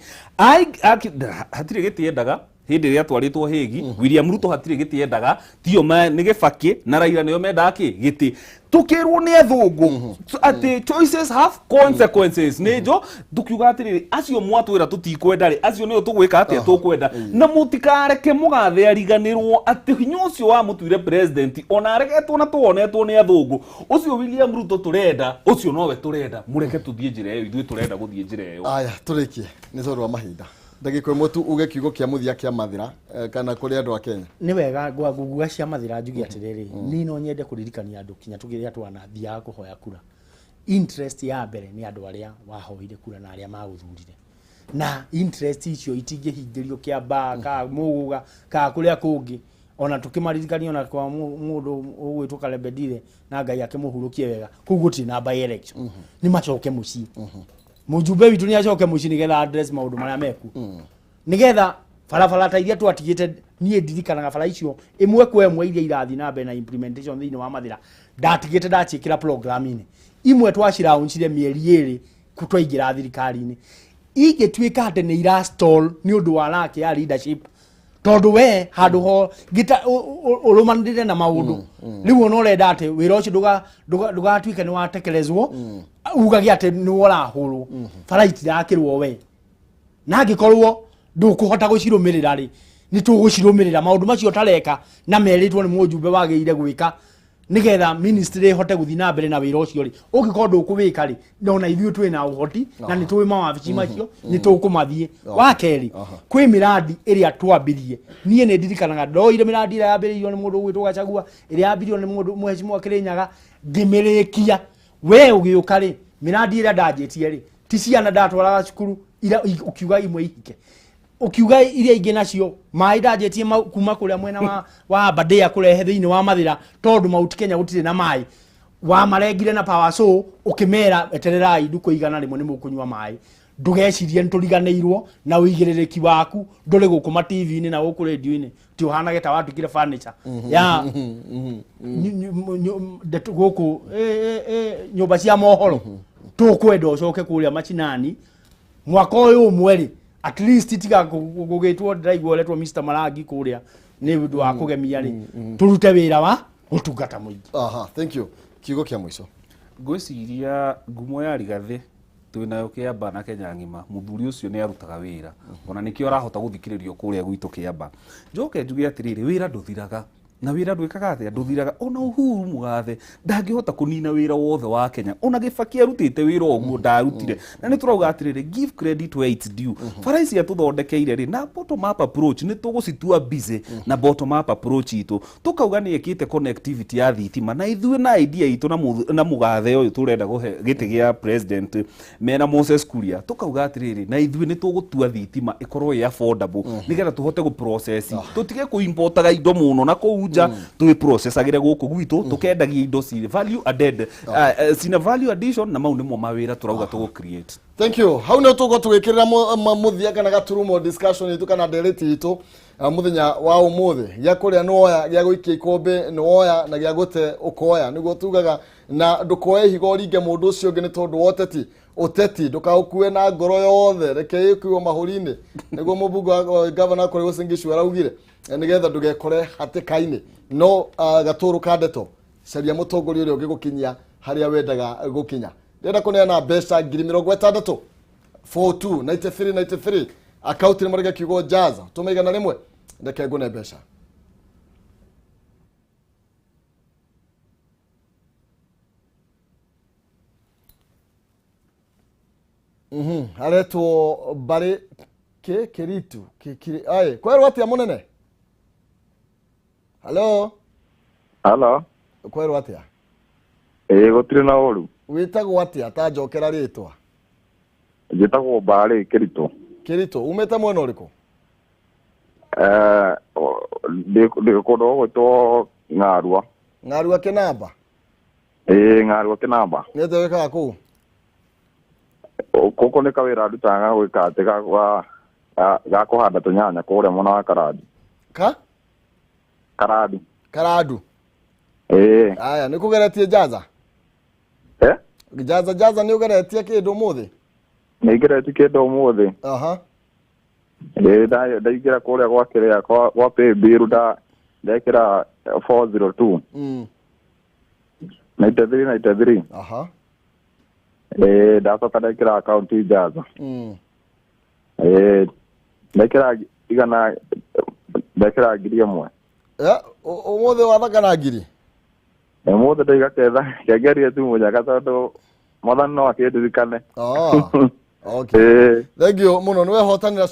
hatire giti endaga hindi ria twaritwo higi William Ruto hatire giti endaga tio ni gibaki na Raila niyo mendaga giti tukirwo ni athungu ati choices have consequences nejo tukiuga atiriri acio mwatwira tutikwenda ri acio niyo tugwika atia tukwenda na mutikareke mugathe ariganirwo ati hinya ucio wa mutwire president ona aregetwo na tuonetwo ni athungu ucio William Ruto turenda ucio nowe turenda mureke tuthie njira iyo ithuĩ turenda guthie njira iyo aya turikie ni tondu wa mahinda ndagiko imwe tu uge kiugo kia muthia kia mathira kana kuri andu a Kenya ni wega guguga cia mathira njugi atiriri ni no nyende kuririkania andu kinya tugiria twanathia kuhoya kura interest ya mbere ni andu aria wahoire kura na aria maguthurire na interest icio itingihingirio kiamba ka muguga ka kuria kungi ona tukimaririkania ona kwa mundu ugwitwo Kalebedire na Ngai akimuhurukie wega kuguti na by election ni macoke mucii mujumbe witu ni acoke mucii nigetha address maundu maria meku nigetha farafara ta iria twatigite nie ndirikanaga fara icio imwe kwa imwe iria irathi na mbere na implementation thini wa mathira ndatigite ndachikira programming imwe twaciraunchire mieri 2 kutwaingira thirikari-ini igituika ate ni ira stall ni undu wa lake ya leadership tondu we handu ho gita urumanire na maundu riu no renda ati wira ucio ndugatuike ni watekelezwo ugage ati ni worahurwo faraiti yakirwo we na angikorwo ndukuhota gucirumirira ri ni tugucirumirira maundu macio tareka na meritwo ni mujumbe wageire gwika nigetha ministry hote guthi na mbere na wira ucio ri ungikorwo ndukuwika ri ndona ithuĩ twina uhoti na ni tuwi mawabici macio ni tukumathie wa keri kwi miradi iria twambirie nie ni ndirikanaga ndoire miradi ira yambiririo ni mundu gwitwo Gachagua iria yambirio ni mundu Mheshimiwa Kirinyaga ngimirikia we ugiuka ri miradi ira ndajitie ri ti ciana ndatwaraga cukuru ira ukiuga imwe ihike ukiuga iria ingi nacio mai ndajetie kuma kuria mwena wa Badea kurehe thiini wa Mathira tondu Mount Kenya gutire na mai wa marengire na power so ukimera etererai nduko igana rimwe ni mukunywa mai ndugecirie nturiganirwo na uigiririki waku nduri gukuma TV ni na guku radio ni ti uhana geta watukire furniture ya guku nyumba cia mohoro tukwenda ucoke kuria machinani mwaka uyu mweri at least tiga gugitwo ndaigwo letwo Mr Maragi kuria ni undu wa kugemia ri turute wira wa utungata muingi. Thank you. Kiugo kia mwiso ngwiciria ngumo ya rigathi twinayo Kiamba na Kenya ngima muthuri ucio ni arutaga wira ona nikio arahota guthikiririo kuria gwitu Kiamba njoke njuge atiriri wira nduthiraga na wira ndwikaga atia nduthiraga ona Uhuru Mugathe ndangihota kunina wira wothe wa Kenya ona Kibaki arutite wira oguo ndarutire na ni turauga atiriri give credit where it's due faraisi atuthondekeire ri na bottom up approach ni tugucitua busy na bottom up approach itu tukauga ni ekite connectivity ya thitima na ithuĩ na idea itu na Mugathe uyu turenda guhe giti gia president mena Moses Kuria tukauga atiriri na ithuĩ ni tugutua thitima ikorwo ya affordable nigetha tuhote gu process tutige ku importaga indo muno na ku tuwe processagire guku gwitu tukendagia indo ci value added sina value addition na mau nimo mawira turauga tugu create. Thank you. How no tugo twikirira muthia kana gaturumo discussion itu kana delete itu muthenya wa umuthi gya kuria noya gya guikia ikombe noya na gya gute ukoya niguo tugaga na ndukoe higo ringe mundu ucio ngi ni tondu woteti uteti ndukaukue na ngoro yothe reke ikuo mahurini niguo mubungu governor kuri gucingishu araugire nigetha ndugekore hatikaini no gaturu kandeto caria mutongoria uria ungigukinyia haria wendaga gukinya ndenda kuneana mbeca 60,000 429393 account ni marega kiugo jaza tumeigana rimwe ndeke ngune mbeca aretwo bari kiritu kiri ai kwerwo atia munene Hello. Kwerwo atia gutire na uru witagwo atia ta njokera ritwa njitagwo Bari Kirito umete mwena uriku de kodo gwitwo Ng'arua Kinamba Ng'arua Kinamba nete wikaga ku koko ni kawira ndutaga gwika ati ga kuhanda tunyanya kuria mwana wa Karadu aya ni kugeretie jaza jaza ni ugeretie kindu muthi ni geretie kindu muthi ndaigira kuria gwa kiria gwa pay bill ndekira 402 93 ndacoka ndekira account jaza ndekira igana ndekira ngiri imwe umuthi wathakana ngiri umuthi ndaigaketha kengeria tu munyaga tondu mwathani no akindirikane okay thank you muno niwe hotanira